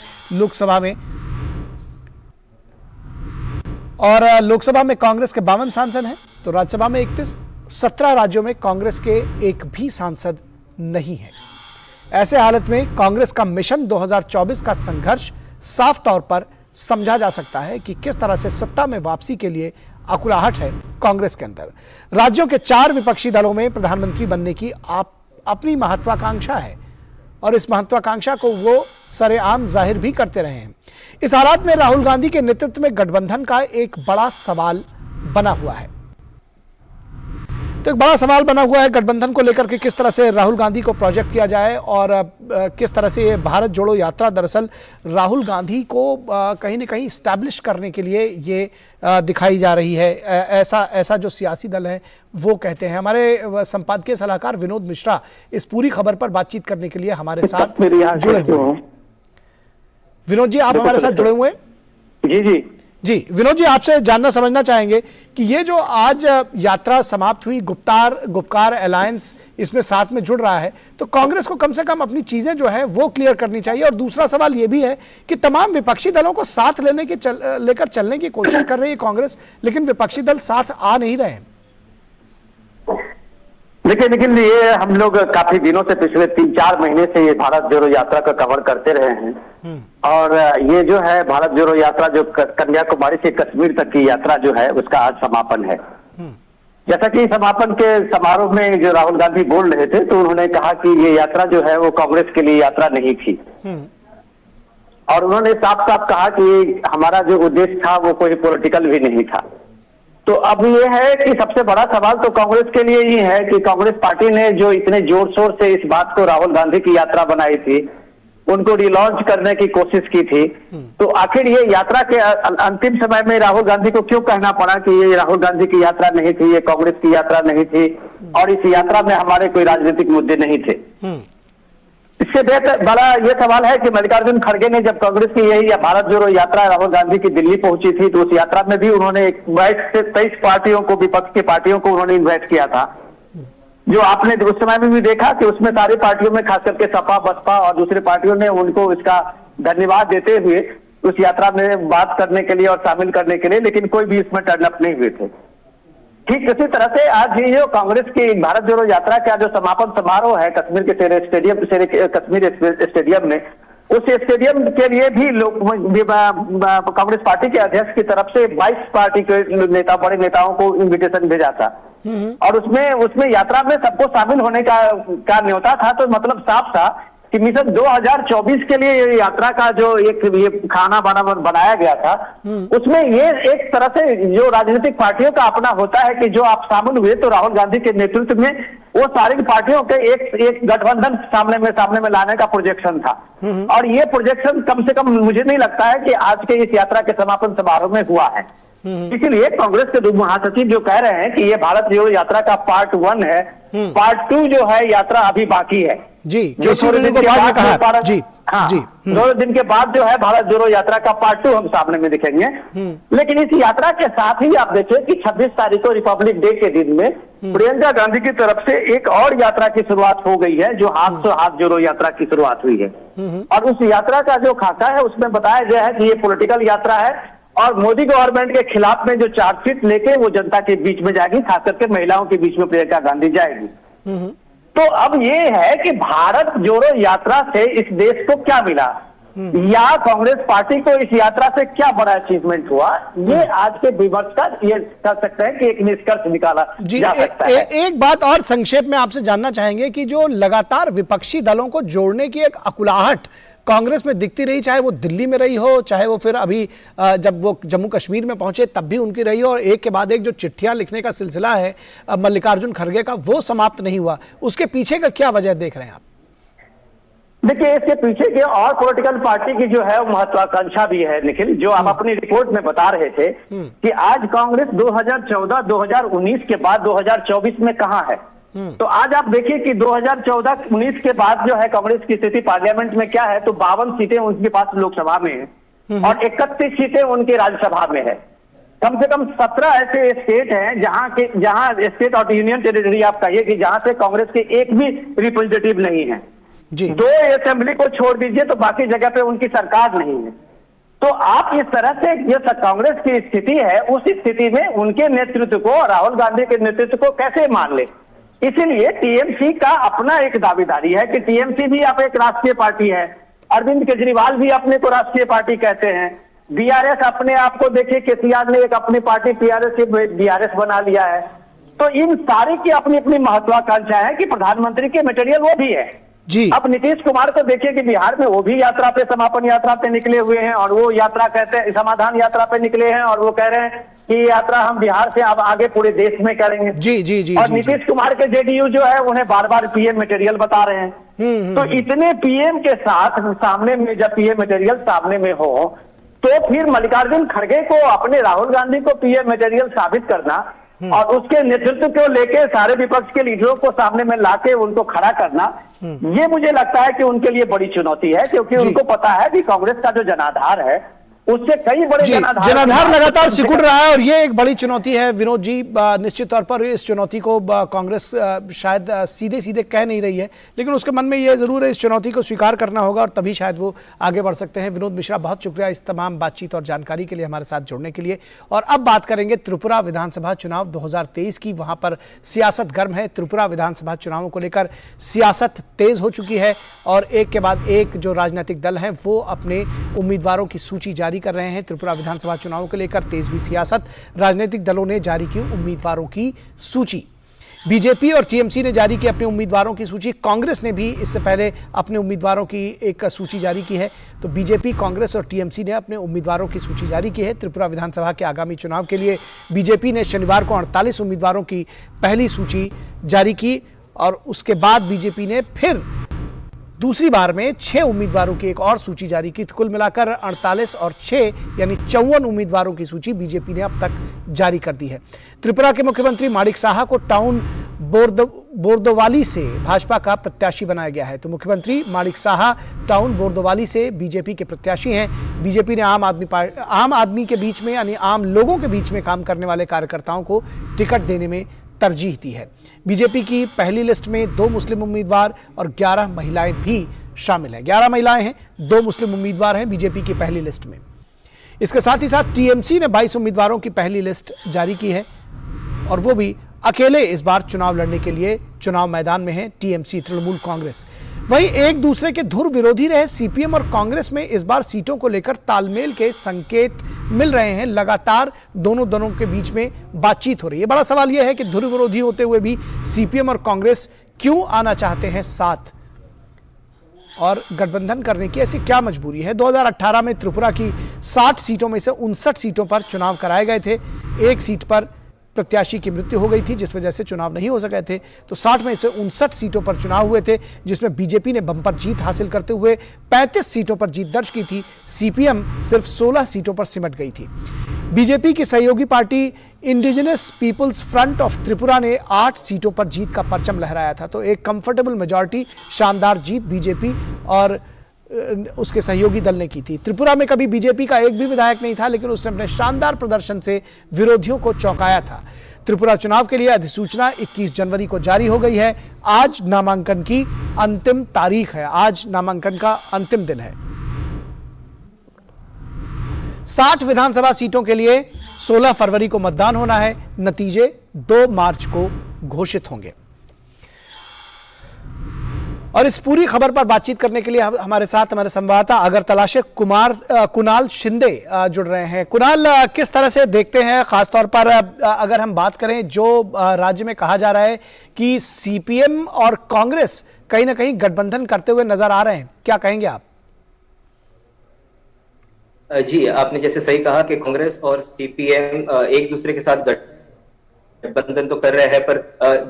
लोकसभा में कांग्रेस के 52 सांसद हैं तो राज्यसभा में 31, 17 राज्यों में कांग्रेस के एक भी सांसद नहीं है। ऐसे हालत में कांग्रेस का मिशन 2024 का संघर्ष साफ तौर पर समझा जा सकता है कि किस तरह से सत्ता में वापसी के लिए अकुलाहट है कांग्रेस के अंदर। राज्यों के 4 विपक्षी दलों में प्रधानमंत्री बनने की अपनी महत्वाकांक्षा है और इस महत्वाकांक्षा को वो सरेआम जाहिर भी करते रहे हैं। इस हालात में राहुल गांधी के नेतृत्व में गठबंधन का एक बड़ा सवाल बना हुआ है। तो एक बड़ा सवाल बना हुआ है गठबंधन को लेकर के किस तरह से राहुल गांधी को प्रोजेक्ट किया जाए और किस तरह से ये भारत जोड़ो यात्रा दरअसल राहुल गांधी को कहीं ना कहीं स्टैब्लिश करने के लिए ये दिखाई जा रही है, ऐसा जो सियासी दल है वो कहते हैं। हमारे संपादकीय सलाहकार विनोद मिश्रा इस पूरी खबर पर बातचीत करने के लिए हमारे साथ जुड़े हुए हैं। विनोद जी, आप हमारे साथ जुड़े हुए हैं? जी विनोद जी, आपसे जानना समझना चाहेंगे कि ये जो आज यात्रा समाप्त हुई, गुपकार अलायंस इसमें साथ में जुड़ रहा है, तो कांग्रेस को कम से कम अपनी चीजें जो है वो क्लियर करनी चाहिए। और दूसरा सवाल ये भी है कि तमाम विपक्षी दलों को साथ लेकर चलने की कोशिश कर रही है कांग्रेस, लेकिन विपक्षी दल साथ आ नहीं रहे हैं। लेकिन ये हम लोग काफी दिनों से, पिछले 3-4 महीने से ये भारत जोड़ो यात्रा का कवर करते रहे हैं और ये जो है भारत जोड़ो यात्रा जो कन्याकुमारी से कश्मीर तक की यात्रा जो है उसका आज समापन है। जैसा कि समापन के समारोह में जो राहुल गांधी बोल रहे थे तो उन्होंने कहा कि ये यात्रा जो है वो कांग्रेस के लिए यात्रा नहीं थी और उन्होंने साफ साफ कहा कि हमारा जो उद्देश्य था वो कोई पॉलिटिकल भी नहीं था। तो अब ये है कि सबसे बड़ा सवाल तो कांग्रेस के लिए ये है कि कांग्रेस पार्टी ने जो इतने जोर शोर से इस बात को राहुल गांधी की यात्रा बनाई थी, उनको रिलॉन्च करने की कोशिश की थी, तो आखिर ये यात्रा के अंतिम समय में राहुल गांधी को क्यों कहना पड़ा कि ये राहुल गांधी की यात्रा नहीं थी, ये कांग्रेस की यात्रा नहीं थी और इस यात्रा में हमारे कोई राजनीतिक मुद्दे नहीं थे। इससे बेहतर बड़ा ये सवाल है कि मल्लिकार्जुन खड़गे ने जब कांग्रेस की यही भारत जोड़ो यात्रा राहुल गांधी की दिल्ली पहुंची थी तो उस यात्रा में भी उन्होंने 22 पार्टियों को, विपक्ष की पार्टियों को उन्होंने इन्वाइट किया था, जो आपने उस समय में भी देखा कि उसमें सारी पार्टियों में खास करके सपा बसपा और दूसरी पार्टियों ने उनको इसका धन्यवाद देते हुए उस यात्रा में बात करने के लिए और शामिल करने के लिए, लेकिन कोई भी इसमें टर्न अप नहीं हुए थे। ठीक इसी तरह से आज ये जो कांग्रेस की भारत जोड़ो यात्रा का जो समापन समारोह है कश्मीर के कश्मीर स्टेडियम में, उस स्टेडियम के लिए भी लोग कांग्रेस पार्टी के अध्यक्ष की तरफ से 22 पार्टी के बड़े नेताओं को इनविटेशन भेजा था और उसमें यात्रा में सबको शामिल होने का न्योता था। तो मतलब साफ था कि मिशन 2024 के लिए ये यात्रा का जो ये खाना बनाया गया था, उसमें ये एक तरह से जो राजनीतिक पार्टियों का अपना होता है कि जो आप शामिल हुए तो राहुल गांधी के नेतृत्व में वो सारी पार्टियों के एक गठबंधन सामने में लाने का प्रोजेक्शन था और ये प्रोजेक्शन कम से कम मुझे नहीं लगता है कि आज के इस यात्रा के समापन समारोह में हुआ है। इसीलिए कांग्रेस के महासचिव जो कह रहे हैं कि ये भारत जोड़ो यात्रा का पार्ट 1 है, पार्ट 2 जो है यात्रा अभी बाकी है। जी, थोड़े दिन के बाद में कहा जी, हाँ, जी, 2 दिन के बाद जो है भारत जोड़ो यात्रा का पार्ट 2 हम सामने में दिखेंगे। लेकिन इस यात्रा के साथ ही आप देखिए कि 26 तारीख को रिपब्लिक डे के दिन में प्रियंका गांधी की तरफ से एक और यात्रा की शुरुआत हो गई है, जो हाथ से हाथ जोड़ो यात्रा की शुरुआत हुई है और उस यात्रा का जो खाका है उसमें बताया गया है कि ये पॉलिटिकल यात्रा है और मोदी गवर्नमेंट के खिलाफ में जो चार्जशीट लेके वो जनता के बीच में जाएगी, खास करके महिलाओं के बीच में प्रियंका गांधी जाएगी। तो अब ये है कि भारत जोड़ो यात्रा से इस देश को क्या मिला या कांग्रेस पार्टी को इस यात्रा से क्या बड़ा अचीवमेंट हुआ, ये आज के विमर्श का ये कर सकते हैं कि एक निष्कर्ष निकाला जा सकता है। एक बात और संक्षेप में आपसे जानना चाहेंगे कि जो लगातार विपक्षी दलों को जोड़ने की एक अकुलाहट कांग्रेस में दिखती रही, चाहे वो दिल्ली में रही हो, चाहे वो फिर अभी जब वो जम्मू कश्मीर में पहुंचे तब भी उनकी रही हो, और एक के बाद एक जो चिट्ठियां लिखने का सिलसिला है मल्लिकार्जुन खड़गे का, वो समाप्त नहीं हुआ, उसके पीछे का क्या वजह देख रहे हैं आप? देखिए, इसके पीछे के और पॉलिटिकल पार्टी की जो है महत्वाकांक्षा भी है निखिल, जो आप अपनी रिपोर्ट में बता रहे थे कि आज कांग्रेस 2014-2019 के बाद 2024 में कहां है। तो आज आप देखिए कि 2014-19 के बाद जो है कांग्रेस की स्थिति पार्लियामेंट में क्या है, तो 52 सीटें उनके पास लोकसभा में है और 31 सीटें उनकी राज्यसभा में है। कम से कम 17 ऐसे स्टेट हैं जहां स्टेट और यूनियन टेरिटरी आप कहिए कि जहां से कांग्रेस के एक भी रिप्रेजेंटेटिव नहीं है जी। 2 असेंबली को छोड़ दीजिए तो बाकी जगह पे उनकी सरकार नहीं है। तो आप इस तरह से जो कांग्रेस की स्थिति है, उस स्थिति में उनके नेतृत्व को, राहुल गांधी के नेतृत्व को कैसे मान ले। इसीलिए टीएमसी का अपना एक दावेदारी है कि टीएमसी भी आप एक राष्ट्रीय पार्टी है, अरविंद केजरीवाल भी अपने को राष्ट्रीय पार्टी कहते हैं, बीआरएस अपने आप को देखिए केसीआर ने एक अपनी पार्टी बीआरएस बना लिया है। तो इन सारी की अपनी अपनी महत्वाकांक्षा है कि प्रधानमंत्री के मटेरियल वो भी है जी। अब नीतीश कुमार को देखिए कि बिहार में वो भी यात्रा पे, समापन यात्रा पे निकले हुए हैं और वो यात्रा कहते हैं समाधान यात्रा पे निकले हैं और वो कह रहे हैं कि ये यात्रा हम बिहार से अब आगे पूरे देश में करेंगे जी जी जी। और नीतीश कुमार के जेडीयू जो है उन्हें बार बार पीएम मटेरियल बता रहे हैं। तो इतने पीएम के साथ सामने में जब पीएम मटेरियल सामने में हो तो फिर मल्लिकार्जुन खड़गे को, अपने राहुल गांधी को पीएम मटेरियल साबित करना और उसके नेतृत्व को लेके सारे विपक्ष के लीडरों को सामने में लाके उनको खड़ा करना, ये मुझे लगता है कि उनके लिए बड़ी चुनौती है, क्योंकि उनको पता है कि कांग्रेस का जो जनाधार है उससे कई बड़े जनाधार लगातार सिकुड़ रहा है और ये एक बड़ी चुनौती है। विनोद जी, निश्चित तौर पर इस चुनौती को कांग्रेस शायद सीधे सीधे कह नहीं रही है, लेकिन उसके मन में ये जरूर है इस चुनौती को स्वीकार करना होगा और तभी शायद वो आगे बढ़ सकते हैं। विनोद मिश्रा, बहुत शुक्रिया इस तमाम बातचीत और जानकारी के लिए, हमारे साथ जुड़ने के लिए। और अब बात करेंगे त्रिपुरा विधानसभा चुनाव 2023 की। वहां पर सियासत गर्म है, त्रिपुरा विधानसभा चुनावों को लेकर सियासत तेज हो चुकी है और एक के बाद एक जो राजनीतिक दल हैं वो अपने उम्मीदवारों की सूची जारी कर रहे हैं। त्रिपुरा विधानसभा चुनावों को लेकर तेज हुई सियासत, राजनीतिक दलों ने जारी की उम्मीदवारों की सूची। बीजेपी और टीएमसी ने जारी की अपने उम्मीदवारों की सूची, कांग्रेस ने भी इससे पहले अपने उम्मीदवारों की एक सूची जारी की है। तो बीजेपी, कांग्रेस और टीएमसी ने अपने उम्मीदवारों की सूची जारी की है। त्रिपुरा विधानसभा के आगामी चुनाव के लिए बीजेपी ने शनिवार को 48 उम्मीदवारों की पहली सूची जारी की और उसके बाद बीजेपी ने फिर दूसरी बार में 6 उम्मीदवारों की एक और सूची जारी की। कुल मिलाकर 48 और 6 यानी 54 उम्मीदवारों की सूची बीजेपी ने अब तक जारी कर दी है। त्रिपुरा के मुख्यमंत्री माणिक साहा को टाउन बोरदोवाली से भाजपा का प्रत्याशी बनाया गया है। तो मुख्यमंत्री माणिक साहा टाउन बोरदोवाली से बीजेपी के प्रत्याशी हैं। बीजेपी ने आम आदमी के बीच में यानी आम लोगों के बीच में काम करने वाले कार्यकर्ताओं को टिकट देने में तरजीह दी है। बीजेपी की पहली लिस्ट में 2 मुस्लिम उम्मीदवार और 11 महिलाएं भी शामिल हैं। 11 महिलाएं हैं, 2 मुस्लिम उम्मीदवार हैं बीजेपी की पहली लिस्ट में। इसके साथ ही साथ टीएमसी ने 22 उम्मीदवारों की पहली लिस्ट जारी की है। और वो भी अकेले इस बार चुनाव लड़ने के लिए चुनाव मैदान में है टीएमसी तृणमूल कांग्रेस। वहीं एक दूसरे के धुर विरोधी रहे सीपीएम और कांग्रेस में इस बार सीटों को लेकर तालमेल के संकेत मिल रहे हैं। लगातार दोनों दलों के बीच में बातचीत हो रही है। बड़ा सवाल यह है कि धुर विरोधी होते हुए भी सीपीएम और कांग्रेस क्यों आना चाहते हैं साथ और गठबंधन करने की ऐसी क्या मजबूरी है। 2018 में त्रिपुरा की 60 सीटों में से 59 सीटों पर चुनाव कराए गए थे। एक सीट पर प्रत्याशी की मृत्यु हो गई थी जिस वजह से चुनाव नहीं हो सके थे। तो 60 में से 59 सीटों पर चुनाव हुए थे जिसमें बीजेपी ने बम्पर जीत हासिल करते हुए 35 सीटों पर जीत दर्ज की थी। सीपीएम सिर्फ 16 सीटों पर सिमट गई थी। बीजेपी की सहयोगी party indigenous peoples front of Tripura ने 8 सीटों पर जीत का परचम लहराया था। तो एक कंफर्टेबल मेजॉरिटी, शानदार जीत बीजेपी और उसके सहयोगी दल ने की थी। त्रिपुरा में कभी बीजेपी का एक भी विधायक नहीं था, लेकिन उसने अपने शानदार प्रदर्शन से विरोधियों को चौंकाया था। त्रिपुरा चुनाव के लिए अधिसूचना 21 जनवरी को जारी हो गई है। आज नामांकन की अंतिम तारीख है, आज नामांकन का अंतिम दिन है। 60 विधानसभा सीटों के लिए 16 फरवरी को मतदान होना है। नतीजे 2 मार्च को घोषित होंगे। और इस पूरी खबर पर बातचीत करने के लिए हमारे साथ हमारे संवाददाता अगरतला से कुणाल शिंदे जुड़ रहे हैं। कुणाल, किस तरह से देखते हैं, खासतौर पर अगर हम बात करें जो राज्य में कहा जा रहा है कि सीपीएम और कांग्रेस कहीं ना कहीं गठबंधन करते हुए नजर आ रहे हैं, क्या कहेंगे आप? जी, आपने जैसे सही कहा कि कांग्रेस और सीपीएम एक दूसरे के साथ गठबंधन तो कर रहे हैं, पर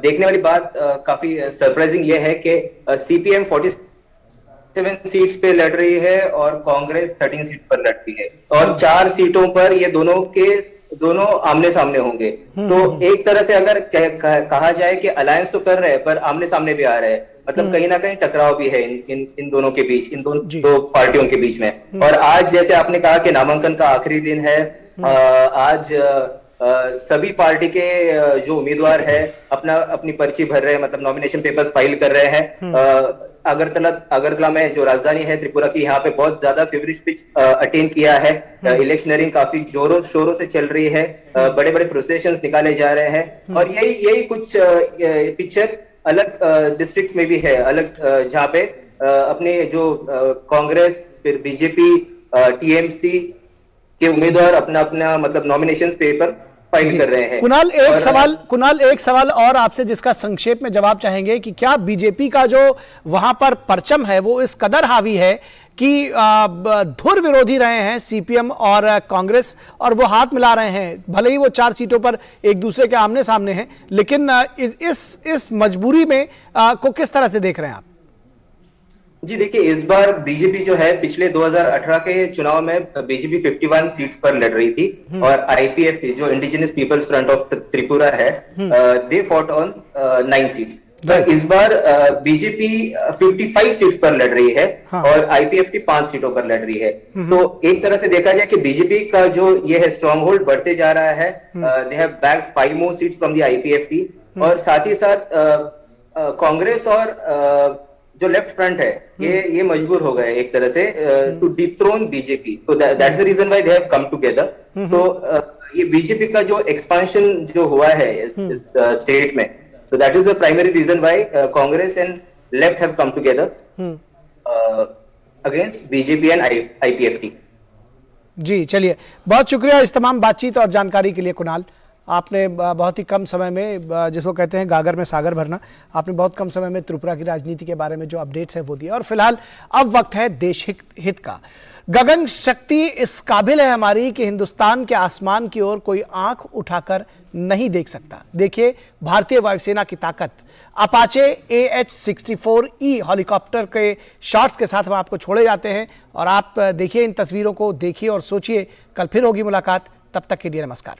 देखने वाली बात काफी सरप्राइजिंग ये है कि सीपीएम 47 सीट्स पे लड़ रही है और कांग्रेस 13 सीट्स पर लड़ती है और 4 सीटों पर ये दोनों आमने सामने होंगे। तो एक तरह से अगर कहा जाए कि अलायंस तो कर रहे हैं पर आमने सामने भी आ रहे हैं, मतलब कहीं ना कहीं टकराव भी है इन दोनों के बीच, इन दो पार्टियों के बीच में। और आज जैसे आपने कहा कि नामांकन का आखिरी दिन है, आज सभी पार्टी के जो उम्मीदवार है अपनी पर्ची भर रहे हैं, मतलब नॉमिनेशन पेपर्स फाइल कर रहे हैं। अगरतला में जो राजधानी है त्रिपुरा की, यहाँ पे बहुत ज्यादा फेवरेट पिच अटेन किया है। इलेक्शनरिंग काफी जोरों शोरों से चल रही है, बड़े बड़े प्रोसेशंस निकाले जा रहे हैं और यही कुछ पिक्चर अलग डिस्ट्रिक्ट में भी है, अलग जहाँ पे अपने जो कांग्रेस, फिर बीजेपी, टीएमसी के उम्मीदवार अपना मतलब नॉमिनेशन पेपर फाइल कर रहे हैं। कुणाल, एक सवाल और आपसे जिसका संक्षेप में जवाब चाहेंगे कि क्या बीजेपी का जो वहां पर परचम है वो इस कदर हावी है कि धुर विरोधी रहे हैं सीपीएम और कांग्रेस और वो हाथ मिला रहे हैं, भले ही वो 4 सीटों पर एक दूसरे के आमने सामने हैं, लेकिन इस मजबूरी में को किस तरह से देख रहे हैं आप? जी देखिए, इस बार बीजेपी जो है पिछले 2018 के चुनाव में बीजेपी 51 सीट्स पर लड़ रही थी और आईपीएफ जो indigenous peoples front of Tripura है, दे फॉट ऑन 9 सीट्स। तो इस बार बीजेपी 55 सीट्स पर लड़ रही है और आईपीएफ की 5 सीटों पर लड़ रही है। तो एक तरह से देखा जाए कि बीजेपी का जो ये है स्ट्रॉन्ग होल्ड बढ़ते जा रहा है। They have backed 5 more seats from the IPFT और साथ ही साथ कांग्रेस और जो लेफ्ट फ्रंट है ये मजबूर हो गए एक तरह से टू डिथ्रोन बीजेपी। तो that's the reason why they have come together. तो ये बीजेपी का जो एक्सपेंशन जो हुआ है इस स्टेट में, so that is the primary reason why Congress and left have come together against BJP and IPFT। जी चलिए, बहुत शुक्रिया इस तमाम बातचीत और जानकारी के लिए कुणाल। आपने बहुत ही कम समय में, जिसको कहते हैं गागर में सागर भरना, आपने बहुत कम समय में त्रिपुरा की राजनीति के बारे में जो अपडेट्स है वो दिया। और फिलहाल अब वक्त है देश हित का। गगन शक्ति इस काबिल है हमारी कि हिंदुस्तान के आसमान की ओर कोई आंख उठाकर नहीं देख सकता। देखिए भारतीय वायुसेना की ताकत। अपाचे AH-64E हेलीकॉप्टर के शॉट्स के साथ हम आपको छोड़े जाते हैं और आप देखिए इन तस्वीरों को, देखिए और सोचिए। कल फिर होगी मुलाकात, तब तक के लिए नमस्कार।